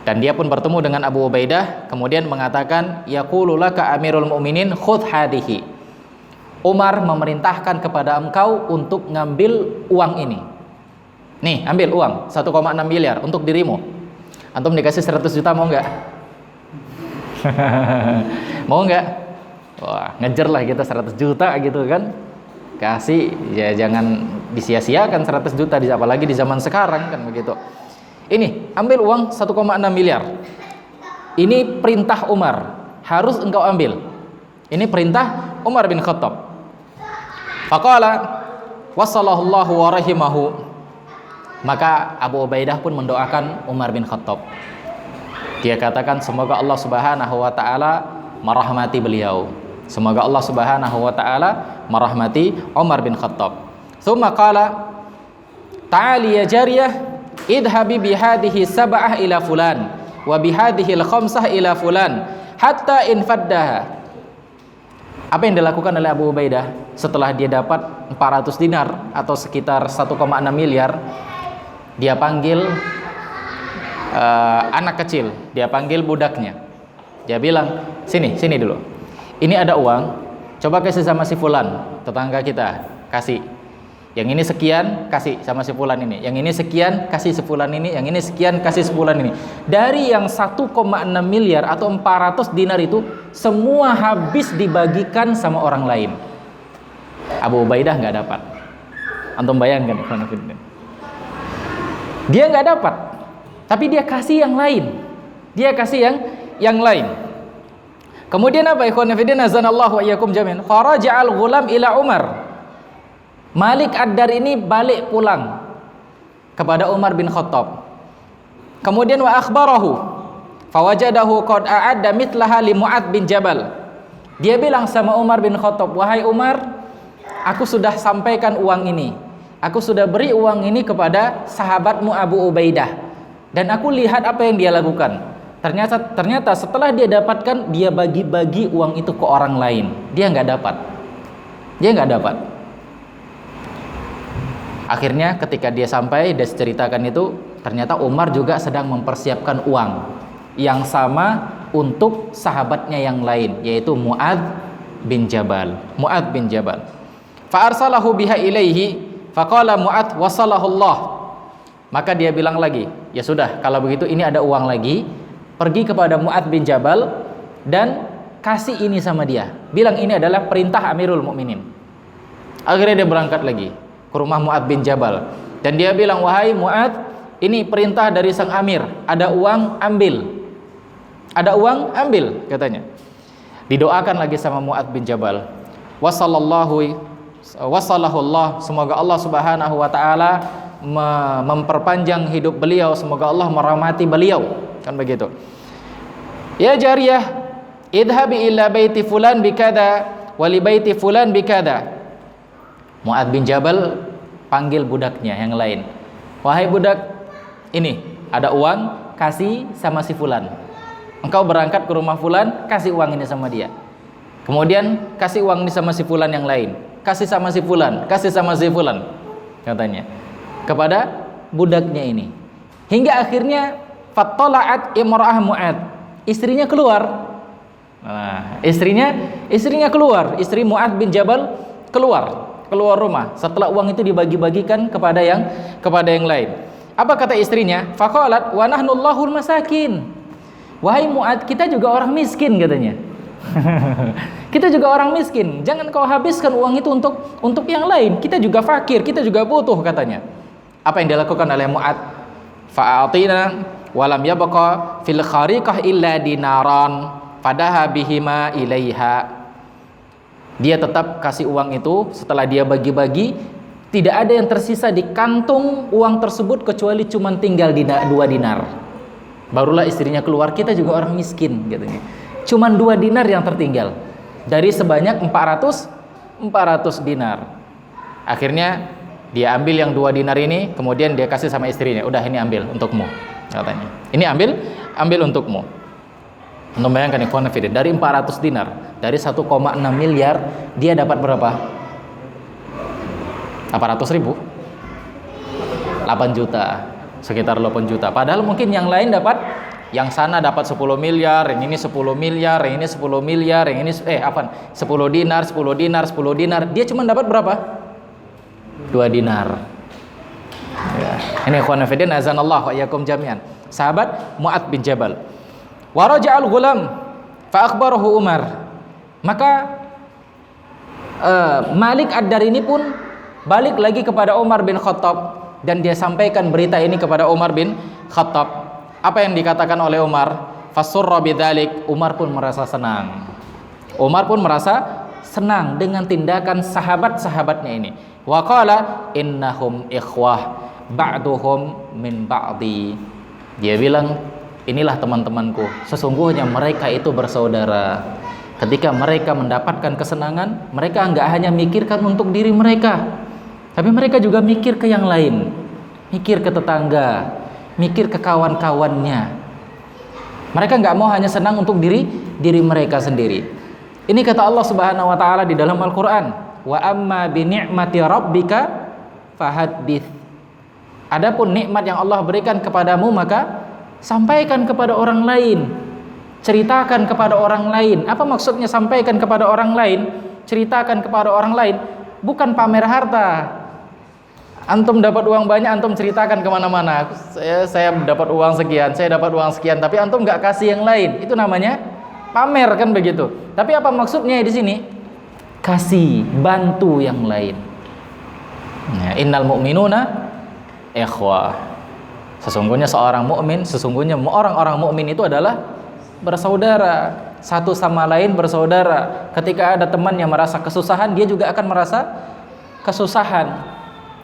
Dan dia pun bertemu dengan Abu Ubaidah, kemudian mengatakan, yaqulu laka amirul mu'minin khudh hadihi. Umar memerintahkan kepada engkau untuk ngambil uang ini. Nih, ambil uang 1,6 miliar untuk dirimu. Antum dikasih 100 juta mau enggak? Mau enggak? Wah, ngejar lah kita 100 juta gitu kan. Kasih, ya jangan disia-siakan 100 juta, apalagi di zaman sekarang kan begitu. Ini, ambil uang 1,6 miliar. Ini perintah Umar, harus engkau ambil. Ini perintah Umar bin Khattab. Faqala wassallallahu wa rahimahu. Maka Abu Ubaidah pun mendoakan Umar bin Khattab. Dia katakan semoga Allah Subhanahu wa taala merahmati beliau. Semoga Allah Subhanahu wa taala merahmati Umar bin Khattab. Tsumma qala ta'ali ya jariyah idhabi bihadhihi sab'ah ila fulan wa bihadhihi al-khamsah ila fulan hatta in faddaha. Apa yang dilakukan oleh Abu Ubaidah setelah dia dapat 400 dinar atau sekitar 1,6 miliar? Dia panggil anak kecil, dia panggil budaknya. Dia bilang, sini dulu. Ini ada uang, coba kasih sama si fulan, tetangga kita, kasih. Yang ini sekian, kasih sama si fulan ini. Yang ini sekian, kasih si fulan ini. Yang ini sekian, kasih si fulan ini. Dari yang 1,6 miliar atau 400 dinar itu, semua habis dibagikan sama orang lain. Abu Ubaidah nggak dapat. Antum bayangkan, dia nggak dapat, tapi dia kasih yang lain. Dia kasih yang lain. Kemudian apa ikhwan fillah azanallahu wa iyyakum jami'an? Faraja'al ghulam ila Umar. Malik Ad-Dar ini balik pulang kepada Umar bin Khattab. Kemudian wa akhbarahu fawajadahu qad a'adda mithlaha li Mu'adz bin Jabal. Dia bilang sama Umar bin Khattab, "Wahai Umar, aku sudah sampaikan uang ini. Aku sudah beri uang ini kepada sahabatmu Abu Ubaidah. Dan aku lihat apa yang dia lakukan. Ternyata setelah dia dapatkan, dia bagi-bagi uang itu ke orang lain. Dia nggak dapat. Akhirnya ketika dia sampai, dia ceritakan itu, ternyata Umar juga sedang mempersiapkan uang yang sama untuk sahabatnya yang lain, yaitu Mu'adz bin Jabal. Fa arsalahu biha ilaihi, faqala Mu'adz wasalahu Allah. Maka dia bilang lagi, ya sudah, kalau begitu ini ada uang lagi, pergi kepada Mu'adz bin Jabal dan kasih ini sama dia. Bilang ini adalah perintah Amirul Mukminin. Akhirnya dia berangkat lagi ke rumah Mu'adz bin Jabal dan dia bilang, "Wahai Mu'adz, ini perintah dari sang Amir, ada uang, ambil." Ada uang, ambil, katanya. Didoakan lagi sama Mu'adz bin Jabal. Wasallahu Allah, semoga Allah Subhanahu wa taala memperpanjang hidup beliau, semoga Allah merahmati beliau, kan begitu. Ya jariyah, idhabi ila baiti fulan bikada wa li baiti fulan bikada. Mu'adz bin Jabal panggil budaknya yang lain. "Wahai budak, ini ada uang, kasih sama si fulan. Engkau berangkat ke rumah fulan, kasih uang ini sama dia. Kemudian kasih uang ini sama si fulan yang lain. Kasih sama si fulan, kasih sama si fulan," katanya kepada budaknya ini. Hingga akhirnya fattala'at imra'ah Mu'adz, istrinya keluar. Nah, istrinya keluar, istri Mu'adz bin Jabal keluar rumah setelah uang itu dibagi-bagikan kepada yang lain. Apa kata istrinya? Faqalat wa nahnu Allahul masakin. "Wahai Mu'adz, kita juga orang miskin," katanya. Kita juga orang miskin. Jangan kau habiskan uang itu untuk yang lain. Kita juga fakir, kita juga butuh, katanya. Apa yang dilakukan oleh Mu'adz? Fa'atina walam yabqa fil khariqah illa dinaran fadaha bihima ilaiha. Dia tetap kasih uang itu. Setelah dia bagi-bagi, tidak ada yang tersisa di kantung uang tersebut kecuali cuma tinggal 2 dinar. Barulah istrinya keluar, "Kita juga orang miskin," katanya. Cuman 2 dinar yang tertinggal dari sebanyak 400 dinar. Akhirnya dia ambil yang 2 dinar ini, kemudian dia kasih sama istrinya, "Udah, ini ambil untukmu," katanya. "Ini ambil untukmu." Untuk bayangkan ikhwan fillah, dari 400 dinar, dari 1,6 miliar, dia dapat berapa? 800 ribu? 8 juta, sekitar 8 juta. Padahal mungkin yang lain dapat, yang sana dapat 10 miliar, yang ini 10 miliar, yang ini 10 miliar, yang ini 10 dinar, 10 dinar, 10 dinar. Dia cuma dapat berapa? 2 dinar. Ya. Ini ikhwan fillah azanallahu wa iyyakum jami'an. Sahabat Mu'adz bin Jabal. Wa raja'al ghulam fa akhbarahu Umar. Maka Malik Ad-Dar ini pun balik lagi kepada Umar bin Khattab dan dia sampaikan berita ini kepada Umar bin Khattab. Apa yang dikatakan oleh Umar? Fasurra bidzalik. Umar pun merasa senang dengan tindakan sahabat-sahabatnya ini. Wa qala innahum ikhwah ba'duhum min ba'di. Dia bilang, "Inilah teman-temanku, sesungguhnya mereka itu bersaudara. Ketika mereka mendapatkan kesenangan, mereka enggak hanya mikirkan untuk diri mereka, tapi mereka juga mikir ke yang lain, mikir ke tetangga, mikir ke kawan-kawannya. Mereka enggak mau hanya senang untuk diri mereka sendiri." Ini kata Allah Subhanahu wa taala di dalam Al-Qur'an, "Wa amma bi ni'mati rabbika fahaddits." Adapun nikmat yang Allah berikan kepadamu, maka sampaikan kepada orang lain, ceritakan kepada orang lain. Apa maksudnya sampaikan kepada orang lain, ceritakan kepada orang lain? Bukan pamer harta. Antum dapat uang banyak, antum ceritakan kemana-mana. Saya dapat uang sekian, saya dapat uang sekian, tapi antum nggak kasih yang lain. Itu namanya pamer, kan begitu. Tapi apa maksudnya di sini? Kasih, bantu yang lain. Innal mu'minuna ikhwah. Sesungguhnya seorang mukmin, sesungguhnya orang-orang mukmin itu adalah bersaudara. satu sama lain bersaudara. Ketika ada teman yang merasa kesusahan, dia juga akan merasa kesusahan.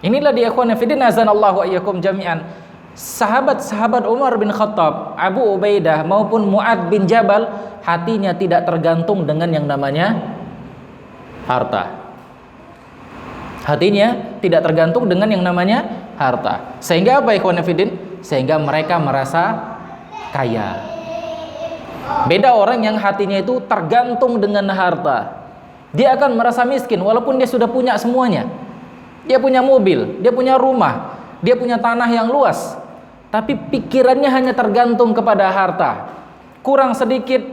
Inilah dia ikhwan fillah, azanallahu wa iyyakum jami'an. Sahabat-sahabat Umar bin Khattab, Abu Ubaidah maupun Mu'ad bin Jabal, hatinya tidak tergantung dengan yang namanya harta. Hatinya tidak tergantung dengan yang namanya harta. Sehingga apa ikhwan fillah? Sehingga mereka merasa kaya. Beda orang yang hatinya itu tergantung dengan harta. Dia akan merasa miskin walaupun dia sudah punya semuanya. Dia punya mobil, dia punya rumah, dia punya tanah yang luas. Tapi pikirannya hanya tergantung kepada harta. Kurang sedikit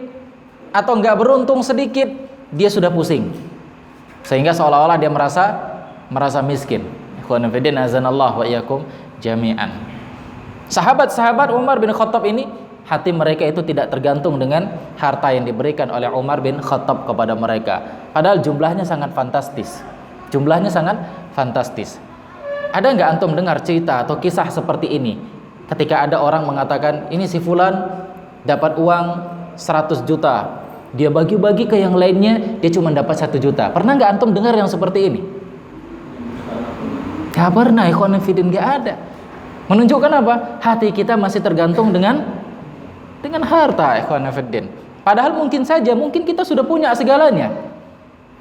atau enggak beruntung sedikit, dia sudah pusing. Sehingga seolah-olah dia merasa miskin. Ikhwan fillah, azanallahu wa iyyakum jami'an. Sahabat-sahabat Umar bin Khattab ini, hati mereka itu tidak tergantung dengan harta yang diberikan oleh Umar bin Khattab kepada mereka. Padahal jumlahnya sangat fantastis. Jumlahnya sangat fantastis. Ada nggak antum dengar cerita atau kisah seperti ini? Ketika ada orang mengatakan, ini si fulan dapat uang 100 juta, dia bagi-bagi ke yang lainnya, dia cuma dapat 1 juta. Pernah nggak antum dengar yang seperti ini? Gak pernah, ikhwan fillah, gak ada. Menunjukkan apa? Hati kita masih tergantung dengan harta, ikhwan fillah. Padahal mungkin kita sudah punya segalanya.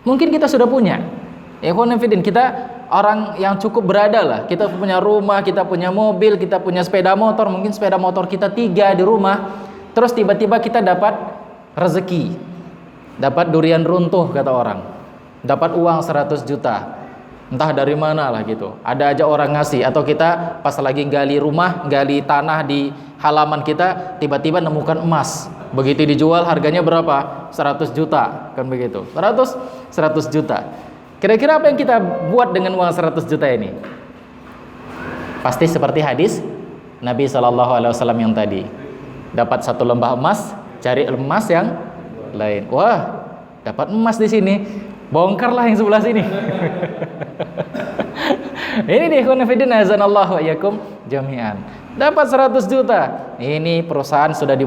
Mungkin kita sudah punya. Ikhwan fillah, kita orang yang cukup berada lah. Kita punya rumah, kita punya mobil, kita punya sepeda motor. Mungkin sepeda motor kita 3 di rumah. Terus tiba-tiba kita dapat rezeki, dapat durian runtuh kata orang, dapat uang 100 juta. Entah dari mana lah gitu. Ada aja orang ngasih. Atau kita pas lagi gali rumah, gali tanah di halaman kita, tiba-tiba nemukan emas. Begitu dijual harganya berapa? 100 juta, kan begitu. 100 juta. Kira-kira apa yang kita buat dengan uang 100 juta ini? Pasti seperti hadis Nabi SAW yang tadi. Dapat 1 lembah emas, cari emas yang lain. Wah, dapat emas di sini. Bongkarlah yang sebelah sini. Ini nih ikhwan fillah, azanallahu wa iyyakum jami'an. Dapat 100 juta. Ini perusahaan sudah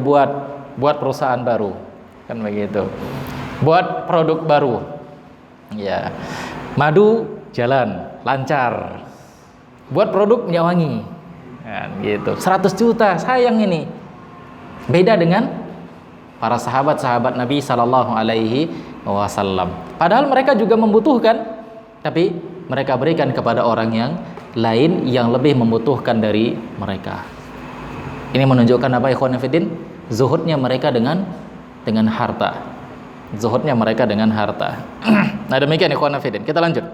buat perusahaan baru. Kan begitu. Buat produk baru. Ya. Madu jalan lancar. Buat produk minyak wangi. Kan gitu. 100 juta, sayang ini. Beda dengan para sahabat-sahabat Nabi sallallahu alaihi wasallam. Padahal mereka juga membutuhkan, tapi mereka berikan kepada orang yang lain yang lebih membutuhkan dari mereka. Ini menunjukkan apa ikhwan fillah? Zuhudnya mereka dengan harta. Zuhudnya mereka dengan harta. Nah, demikian ikhwan fillah. Kita lanjut.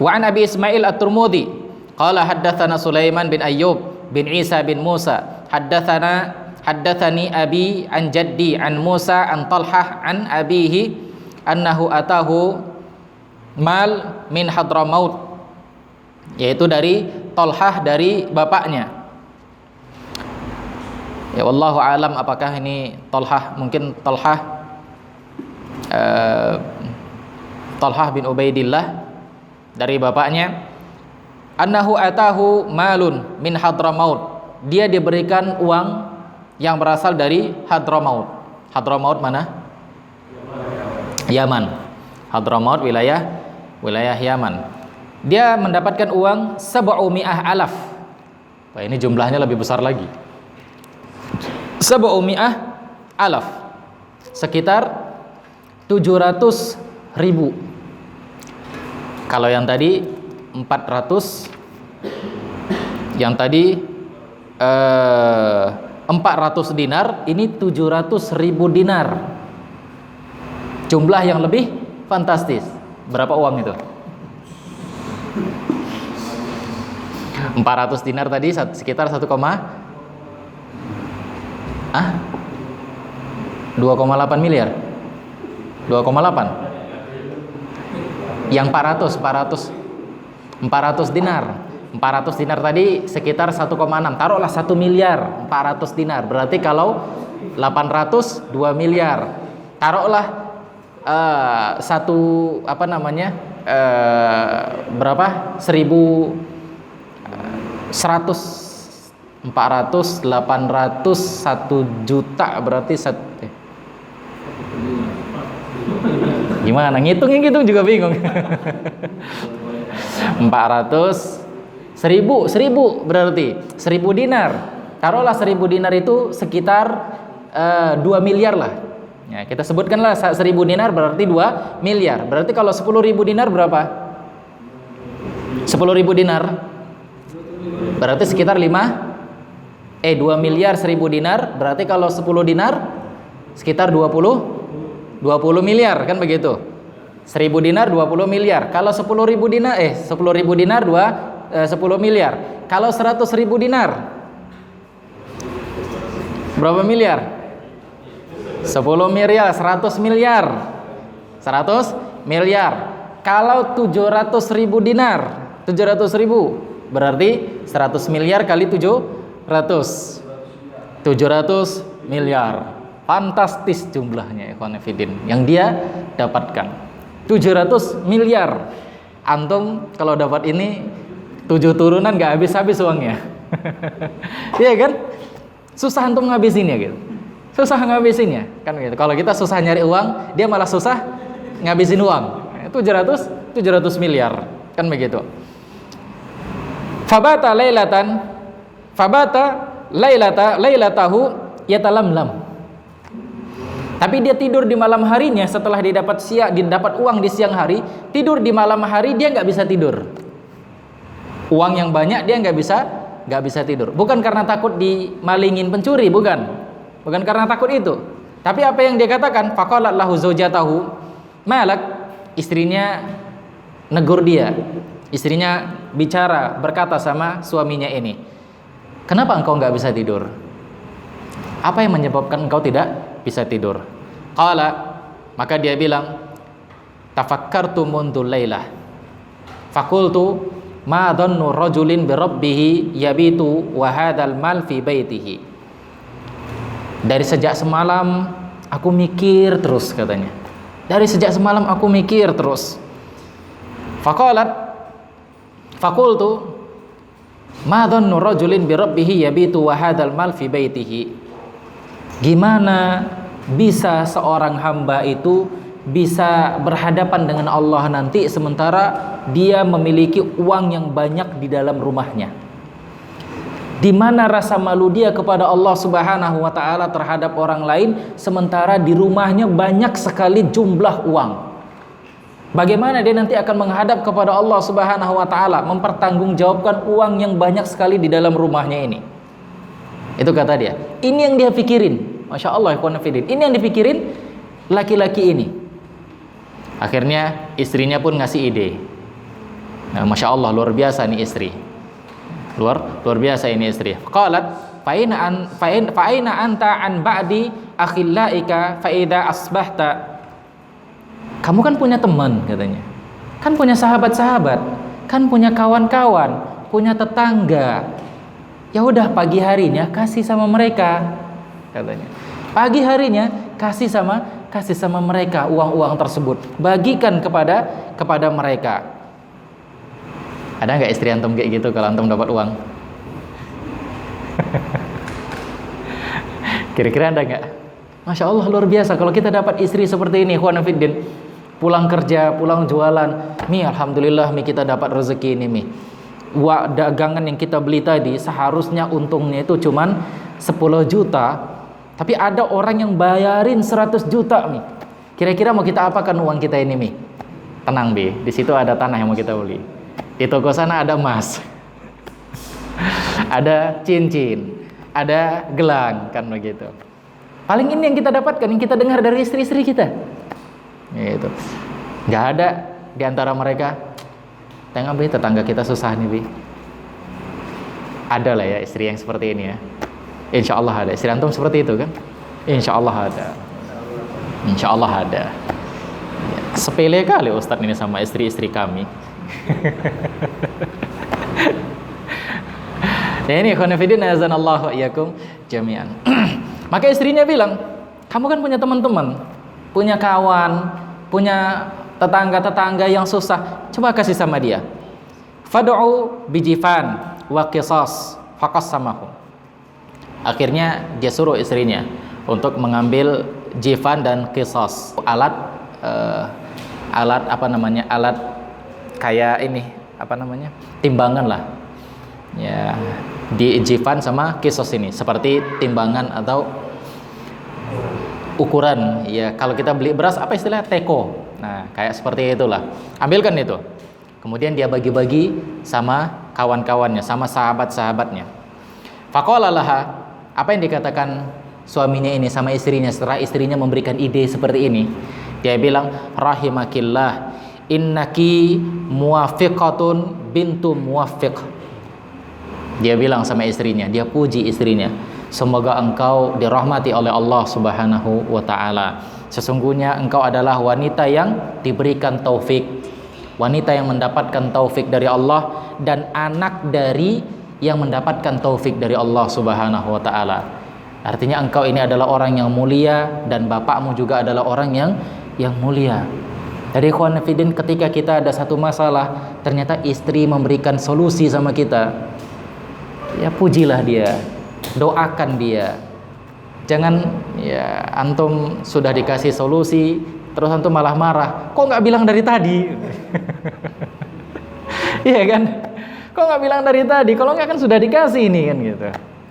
Wa an Abi Ismail At-Tirmidzi qala haddatsana Sulaiman bin Ayyub bin Isa bin Musa haddatsani abi an jaddi an Musa an Talhah an abihi annahu atahu mal min Hadramaut, yaitu dari Talhah dari bapaknya. Ya wallahu alam apakah ini Talhah, mungkin Talhah bin Ubaidillah dari bapaknya. Annahu atahu malun min Hadramaut, dia diberikan uang yang berasal dari Hadramaut. Hadramaut mana? Yaman. Hadramaut wilayah Yaman. Dia mendapatkan uang 700 alaf. Wah, ini jumlahnya lebih besar lagi. 700 alaf, sekitar 700.000. Kalau yang tadi 400, yang tadi 400 dinar, ini 700.000 dinar. Jumlah yang lebih fantastis. Berapa uang itu? 400 dinar tadi sekitar 2,8 miliar. 2,8. Yang 400 dinar. 400 dinar tadi sekitar 1,6. Taruhlah 1 miliar 400 dinar. Berarti kalau 800 2 miliar. Taruhlah berapa? 1.100, 400, 800, 1 juta berarti gimana ngitungnya gitu juga bingung. 400, 1000 berarti 1000 dinar. Taruhlah 1000 dinar itu sekitar 2 miliar lah. Ya, kita sebutkanlah 1000 dinar berarti 2 miliar. Berarti kalau 10.000 dinar berapa? 10.000 dinar berarti sekitar 2 miliar 1000 dinar. Berarti kalau 10 dinar sekitar 20 miliar kan begitu. 1000 dinar 20 miliar. Kalau 10.000 dinar 10.000 dinar 10 miliar. Kalau 100.000 dinar berapa miliar? 10 miliar, 100 miliar. 100 miliar. Kalau 700.000 dinar, 700.000 berarti 100 miliar kali 700 miliar. Fantastis jumlahnya ikhwan fillah yang dia dapatkan. 700 miliar. Antum kalau dapat ini 7 turunan gak habis-habis uangnya. Iya kan? Susah antum ngabisinnya gitu. Susah ngabisinnya kan gitu. Kalau kita susah nyari uang, dia malah susah ngabisin uang. 700 miliar kan begitu. Fabata lailatahu yatalamlam. Tapi dia tidur di malam harinya setelah didapat uang di siang hari, tidur di malam hari dia nggak bisa tidur. Uang yang banyak dia nggak bisa tidur. Bukan karena takut dimalingin pencuri, bukan karena takut itu. Tapi apa yang dia katakan? Faqalat lahu zaujatahu malak, istrinya negur dia. Istrinya bicara berkata sama suaminya ini, kenapa engkau nggak bisa tidur? Apa yang menyebabkan engkau tidak bisa tidur? Qala, maka dia bilang, tafakkartu mundu lailah fakultu ma dhannu rajulin bi rabbih yabitu wa hadzal mal fi baitihi. Dari sejak semalam aku mikir terus, katanya. Dari sejak semalam aku mikir terus. Faqalat, fakultu ma dhannu rajulin bi rabbih yabitu wa hadzal mal fi baitihi. Gimana bisa seorang hamba itu bisa berhadapan dengan Allah nanti sementara dia memiliki uang yang banyak di dalam rumahnya? Di mana rasa malu dia kepada Allah Subhanahu wa taala terhadap orang lain sementara di rumahnya banyak sekali jumlah uang? Bagaimana dia nanti akan menghadap kepada Allah Subhanahu wa taala mempertanggungjawabkan uang yang banyak sekali di dalam rumahnya ini? Itu kata dia. Ini yang dia pikirin. Masya Allah, ini yang dipikirin laki-laki ini. Akhirnya istrinya pun ngasih ide. Nah, Masya Allah, luar biasa nih istri. Luar biasa ini istri. Qalat fa aina anta an ba'di akhillaika fa idza asbahta. Kamu kan punya teman, katanya. Kan punya sahabat-sahabat, kan punya kawan-kawan, punya tetangga. Ya udah, pagi harinya kasih sama mereka, katanya. Pagi harinya kasih sama mereka uang-uang tersebut, bagikan kepada mereka. Ada nggak istri antum kayak gitu kalau antum dapat uang? Kira-kira ada nggak? Masya Allah, luar biasa kalau kita dapat istri seperti ini, ikhwan fillah. Pulang kerja, pulang jualan, alhamdulillah kita dapat rezeki ini dagangan yang kita beli tadi seharusnya untungnya itu cuman 10 juta, tapi ada orang yang bayarin 100 juta Kira-kira mau kita apakan uang kita ini Tenang di situ ada tanah yang mau kita beli. Di toko sana ada emas, ada cincin, ada gelang, kan begitu. Paling ini yang kita dapatkan, yang kita dengar dari istri-istri kita. Gitu. Nggak ada di antara mereka, tengok tetangga kita susah nih Ada lah ya istri yang seperti ini ya. Insya Allah ada. Istri antum seperti itu kan? Insya Allah ada. Insya Allah ada. Ya, sepele kali Ustadz ini sama istri-istri kami. Ya ini khonafidin azanallahu iyyakum jami'an. Maka istrinya bilang, kamu kan punya teman-teman, punya kawan, punya tetangga-tetangga yang susah, coba kasih sama dia. Fad'u bijifan wa qisas faqassamahu. Akhirnya dia suruh istrinya untuk mengambil jifan dan qisas, alat alat kayak ini, timbangan lah ya, di jifan sama qisas ini seperti timbangan atau ukuran ya. Kalau kita beli beras apa istilahnya, teko. Nah, kayak seperti itulah. Ambilkan itu. Kemudian dia bagi-bagi sama kawan-kawannya, sama sahabat-sahabatnya. Faqala laha, apa yang dikatakan suaminya ini sama istrinya setelah istrinya memberikan ide seperti ini? Dia bilang, rahimakillah, innaki muwafiqatun bintu muwafiq. Dia bilang sama istrinya, dia puji istrinya, semoga engkau dirahmati oleh Allah Subhanahu wa ta'ala. Sesungguhnya engkau adalah wanita yang diberikan taufik, wanita yang mendapatkan taufik dari Allah, dan anak dari yang mendapatkan taufik dari Allah Subhanahu wa ta'ala. Artinya engkau ini adalah orang yang mulia, dan bapakmu juga adalah orang yang mulia. Jadi ikhwan fillah, ketika kita ada satu masalah, ternyata istri memberikan solusi sama kita, ya pujilah dia, doakan dia. Jangan ya antum sudah dikasih solusi terus antum malah marah, kok nggak bilang dari tadi? Iya kan, kok nggak bilang dari tadi? Kalau nggak kan sudah dikasih ini kan gitu.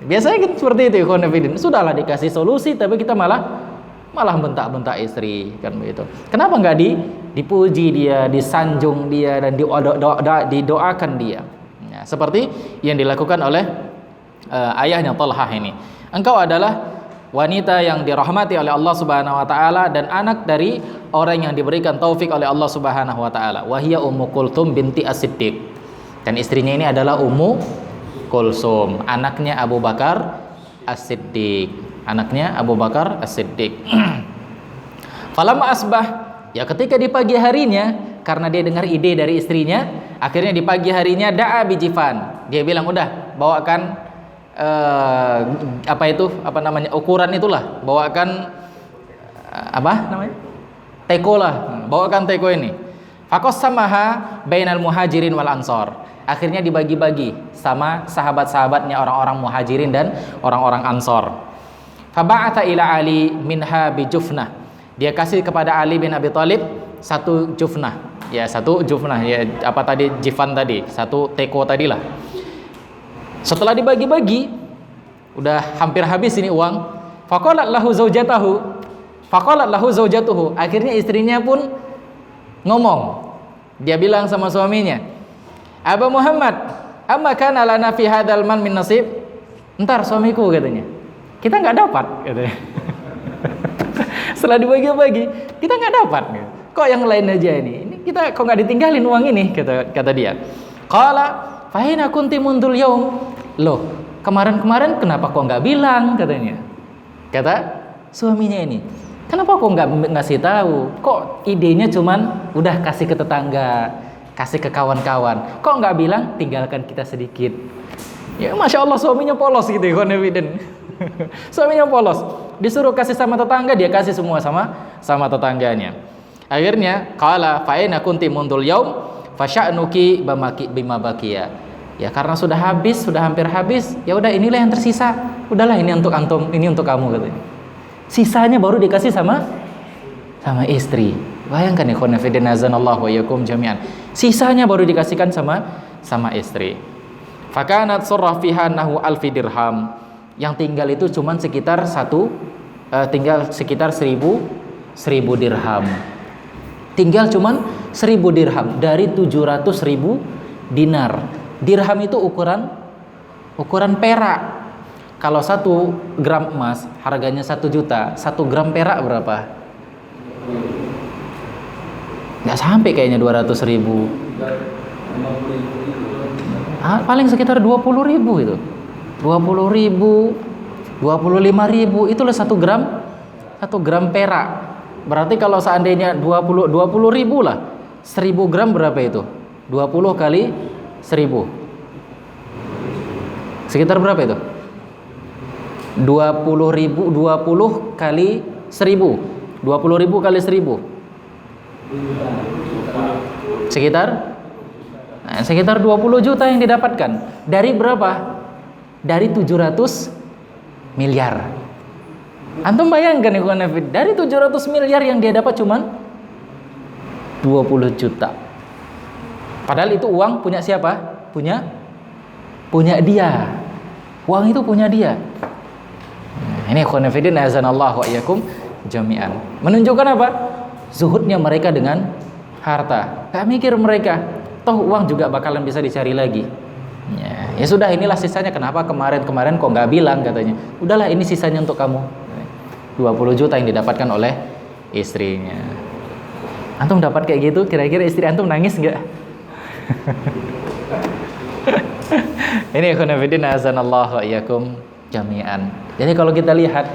Biasanya kan seperti itu ikhwan fillah, sudahlah dikasih solusi tapi kita malah bentak-bentak istri kan begitu. Kenapa nggak dipuji dia, disanjung dia, dan didoakan dia? Ya, seperti yang dilakukan oleh ayahnya Talhah ini. Engkau adalah wanita yang dirahmati oleh Allah Subhanahu wa taala dan anak dari orang yang diberikan taufik oleh Allah Subhanahu wa taala. Wa hiya Ummu Kulthum binti As-Siddiq. Dan istrinya ini adalah Ummu Kulsum, anaknya Abu Bakar As-Siddiq. Anaknya Abu Bakar As-Siddiq. Falamma asbah, ya ketika di pagi harinya, karena dia dengar ide dari istrinya, akhirnya di pagi harinya da'a bijifan. Dia bilang, udah bawakan ukuran itulah, bawakan teko lah, bawakan teko ini. Faqassamaha bainal muhajirin wal ansor. Akhirnya dibagi-bagi sama sahabat-sahabatnya, orang-orang muhajirin dan orang-orang ansor. Faba'atha ila Ali minha bijufnah. Dia kasih kepada Ali bin Abi Thalib satu jufnah. Ya, satu jufnah ya, jifan tadi, satu teko tadilah. Setelah dibagi-bagi, udah hampir habis ini uang. Faqalat lahu zaujatuhu. Akhirnya istrinya pun ngomong. Dia bilang sama suaminya, Aba Muhammad, amma kana lana fi hadzal man min nasib? Entar suamiku katanya, kita nggak dapat katanya. Setelah dibagi-bagi, kita nggak dapat. Kok yang lain aja ini kita kok nggak ditinggalin uang ini, kata dia. Qala fa hina kunti mundul yaum. Loh, kemarin-kemarin kenapa kok nggak bilang, katanya. Kata suaminya ini, kenapa kok nggak ngasih tahu? Kok idenya cuman udah kasih ke tetangga, kasih ke kawan-kawan, kok nggak bilang tinggalkan kita sedikit? Ya masya Allah, suaminya polos gitu ya, suaminya polos, disuruh kasih sama tetangga, dia kasih semua sama tetangganya. Akhirnya qala fa aina kunti mundul yaum fasya'nuki bima baqiya. Ya karena sudah hampir habis, ya udah inilah yang tersisa, udahlah ini untuk antum, ini untuk kamu, katanya. Sisanya baru dikasih sama istri. Bayangkan ya khonafidin azanallahu wa yakum jami'an, sisanya baru dikasihkan sama istri. Fakanat surra fiha nahu alfi dirham. Yang tinggal itu cuman sekitar 1000 dirham. Tinggal cuman 1000 dirham dari 700.000 dinar. Dirham itu ukuran perak. Kalau 1 gram emas harganya 1 juta, 1 gram perak berapa? Nggak sampai kayaknya 200.000. Paling sekitar 20.000 itu. 20.000, 25.000, itulah 1 gram perak. Berarti kalau seandainya 20.000 lah, 1000 gram berapa itu? 20 kali 1000. Sekitar berapa itu? 20.000, 20 kali 1000. 20.000 kali 1000. Sekitar 20 juta yang didapatkan. Dari berapa? Dari 700 miliar. Antum bayangkan ikhwan fillah, dari 700 miliar yang dia dapat cuman 20 juta. Padahal itu uang punya siapa? Punya dia. Uang itu punya dia. Ini ikhwan fillah azanallahu wa iyyakum jami'an. Menunjukkan apa? Zuhudnya mereka dengan harta. Gak mikir mereka, toh uang juga bakalan bisa dicari lagi. Ya sudah, inilah sisanya. Kenapa kemarin kok nggak bilang, katanya. Udahlah, ini sisanya untuk kamu. 20 juta yang didapatkan oleh istrinya. Antum dapat kayak gitu, kira-kira istri antum nangis nggak? Ini khonafidin azanallahu wa iyyakum jami'an. Jadi kalau kita lihat,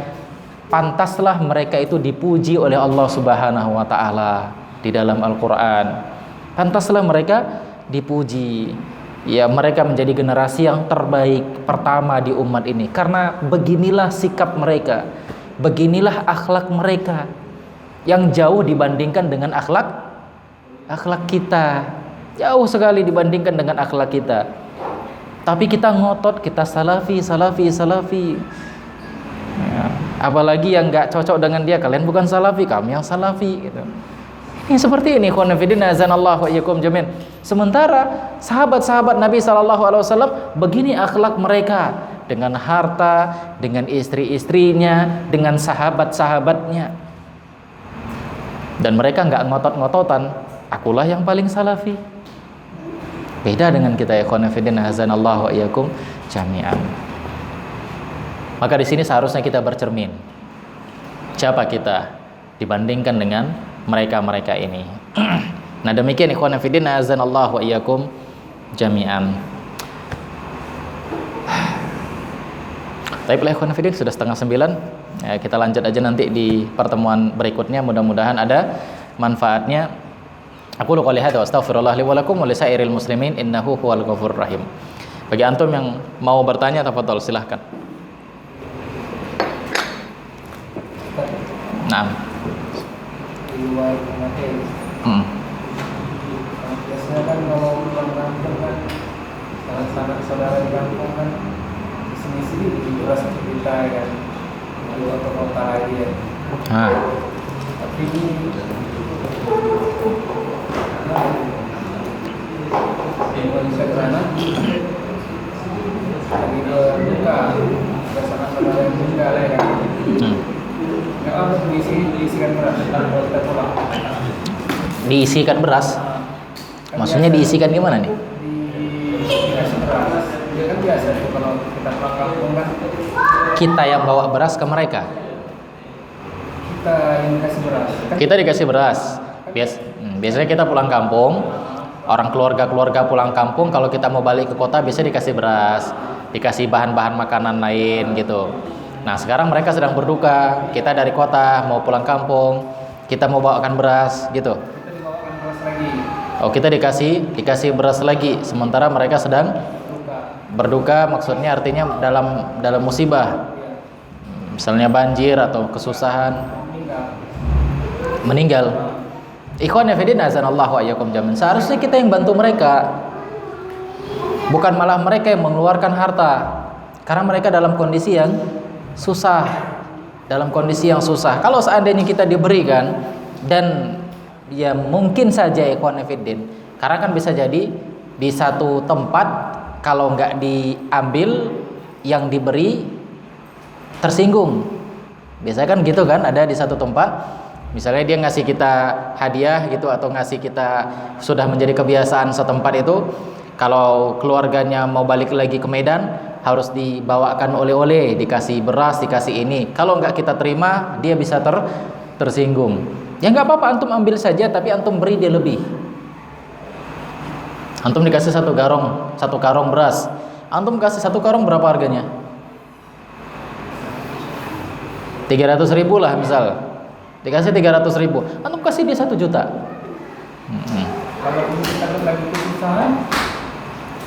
pantaslah mereka itu dipuji oleh Allah Subhanahu wa taala di dalam Al-Qur'an. Pantaslah mereka dipuji. Ya, mereka menjadi generasi yang terbaik pertama di umat ini karena beginilah sikap mereka. Beginilah akhlak mereka yang jauh dibandingkan dengan akhlak kita. Jauh sekali dibandingkan dengan akhlak kita. Tapi kita ngotot, kita salafi. Ya, apalagi yang nggak cocok dengan dia, kalian bukan salafi, kami yang salafi gitu. Ini seperti ini, khonafidin azanallahu wa iyyakum jami'an. Sementara sahabat-sahabat Nabi SAW begini akhlak mereka dengan harta, dengan istri-istrinya, dengan sahabat-sahabatnya. Dan mereka nggak ngotot-ngototan, akulah yang paling salafi. Beda dengan kita, ya khonafidin azanallahu wa iyyakum jami'an. Maka di sini seharusnya kita bercermin. Siapa kita dibandingkan dengan mereka-mereka ini. Nah, demikian ikhwan fillah azanallahu wa iyyakum jami'an. Baiklah ikhwan fillah, sudah 8:30. Ya, kita lanjut aja nanti di pertemuan berikutnya, mudah-mudahan ada manfaatnya. Aku qouli hadza wa astaghfirullah li wa lakum wa lisairil muslimin innahu huwal ghafurur rahim. Bagi antum yang mau bertanya, tafadhol silahkan. Nah. Biasanya kan kalau pulang kampung kan, sanak saudara di kampung kan sini di beras kita kan, di kota lagi ya. Tapi ini di Indonesia sana lagi berbuka, ada sanak saudara yang meninggal ya kan. Ya harus diisikan beras kalau kita pulang. Diisikan beras? Maksudnya diisikan gimana nih? Dikasih beras. Ya kan biasa itu kalau kita pulang kampung kan. Kita yang bawa beras ke mereka? Kita yang dikasih beras. Kita dikasih beras. Biasanya kita pulang kampung, orang keluarga pulang kampung, kalau kita mau balik ke kota biasanya dikasih beras, dikasih bahan-bahan makanan lain gitu. Nah, sekarang mereka sedang berduka, kita dari kota mau pulang kampung, kita mau bawakan beras gitu. Kita dibawakan beras lagi. Oh, kita dikasih beras lagi, sementara mereka sedang berduka. Maksudnya artinya dalam musibah, misalnya banjir atau kesusahan, meninggal. Ikhwan fillah azanallahu wa iyyakum jami'an. Seharusnya kita yang bantu mereka, bukan malah mereka yang mengeluarkan harta, karena mereka dalam kondisi yang susah. Kalau seandainya kita diberikan, dan ya mungkin saja ikhwan fillah, karena kan bisa jadi di satu tempat kalau nggak diambil yang diberi tersinggung. Biasanya kan gitu kan, ada di satu tempat misalnya dia ngasih kita hadiah gitu, atau ngasih kita, sudah menjadi kebiasaan setempat itu, kalau keluarganya mau balik lagi ke Medan harus dibawakan oleh-oleh, dikasih beras, dikasih ini. Kalau nggak kita terima, dia bisa tersinggung. Ya nggak apa-apa, antum ambil saja, tapi antum beri dia lebih. Antum dikasih satu karung beras, antum kasih satu karung, berapa harganya? 300.000 lah misal, dikasih 300.000, antum kasih dia 1 juta. Kalau kita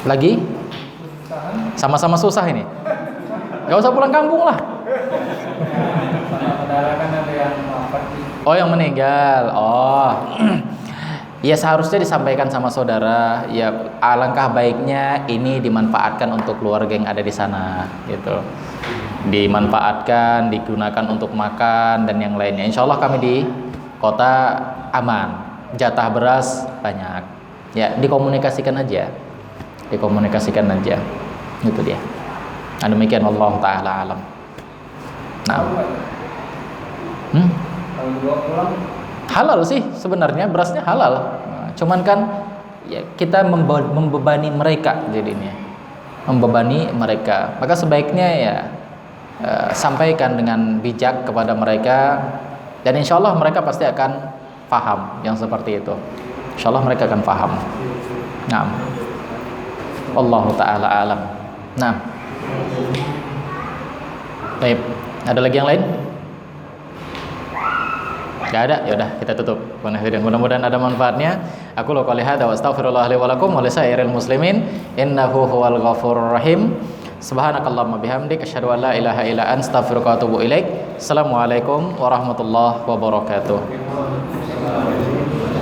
lagi kesusahan, sama-sama susah ini, nggak usah pulang kampung lah. saudara kan ada yang wafat. Oh, yang meninggal. Oh, Ya seharusnya disampaikan sama saudara, ya alangkah baiknya ini dimanfaatkan untuk keluarga yang ada di sana gitu. Dimanfaatkan, digunakan untuk makan dan yang lainnya. Insya Allah kami di kota aman, jatah beras banyak. Ya dikomunikasikan aja, itu dia. Nah, demikian Allah Taala alam. Nah, Kalau dibawa pulang halal sih sebenarnya, berasnya halal. Nah, cuman kan ya kita membebani mereka jadinya, membebani mereka. Maka sebaiknya ya sampaikan dengan bijak kepada mereka, dan insya Allah mereka pasti akan paham yang seperti itu. Insya Allah mereka akan paham. Nah, Allah Taala alam. Nah, baik. Ada lagi yang lain? Gak ada, ya udah kita tutup. Mudah-mudahan ada manfaatnya. Aku qouli hadza wa astaghfirullah li wa lakum wa lisairil muslimin innahu huwal ghafurur rahim. Subhanakallahumma bihamdik asyhadu an la ilaha illa anta astaghfiruka wa atubu ilaik. Assalamualaikum warahmatullahi wabarakatuh.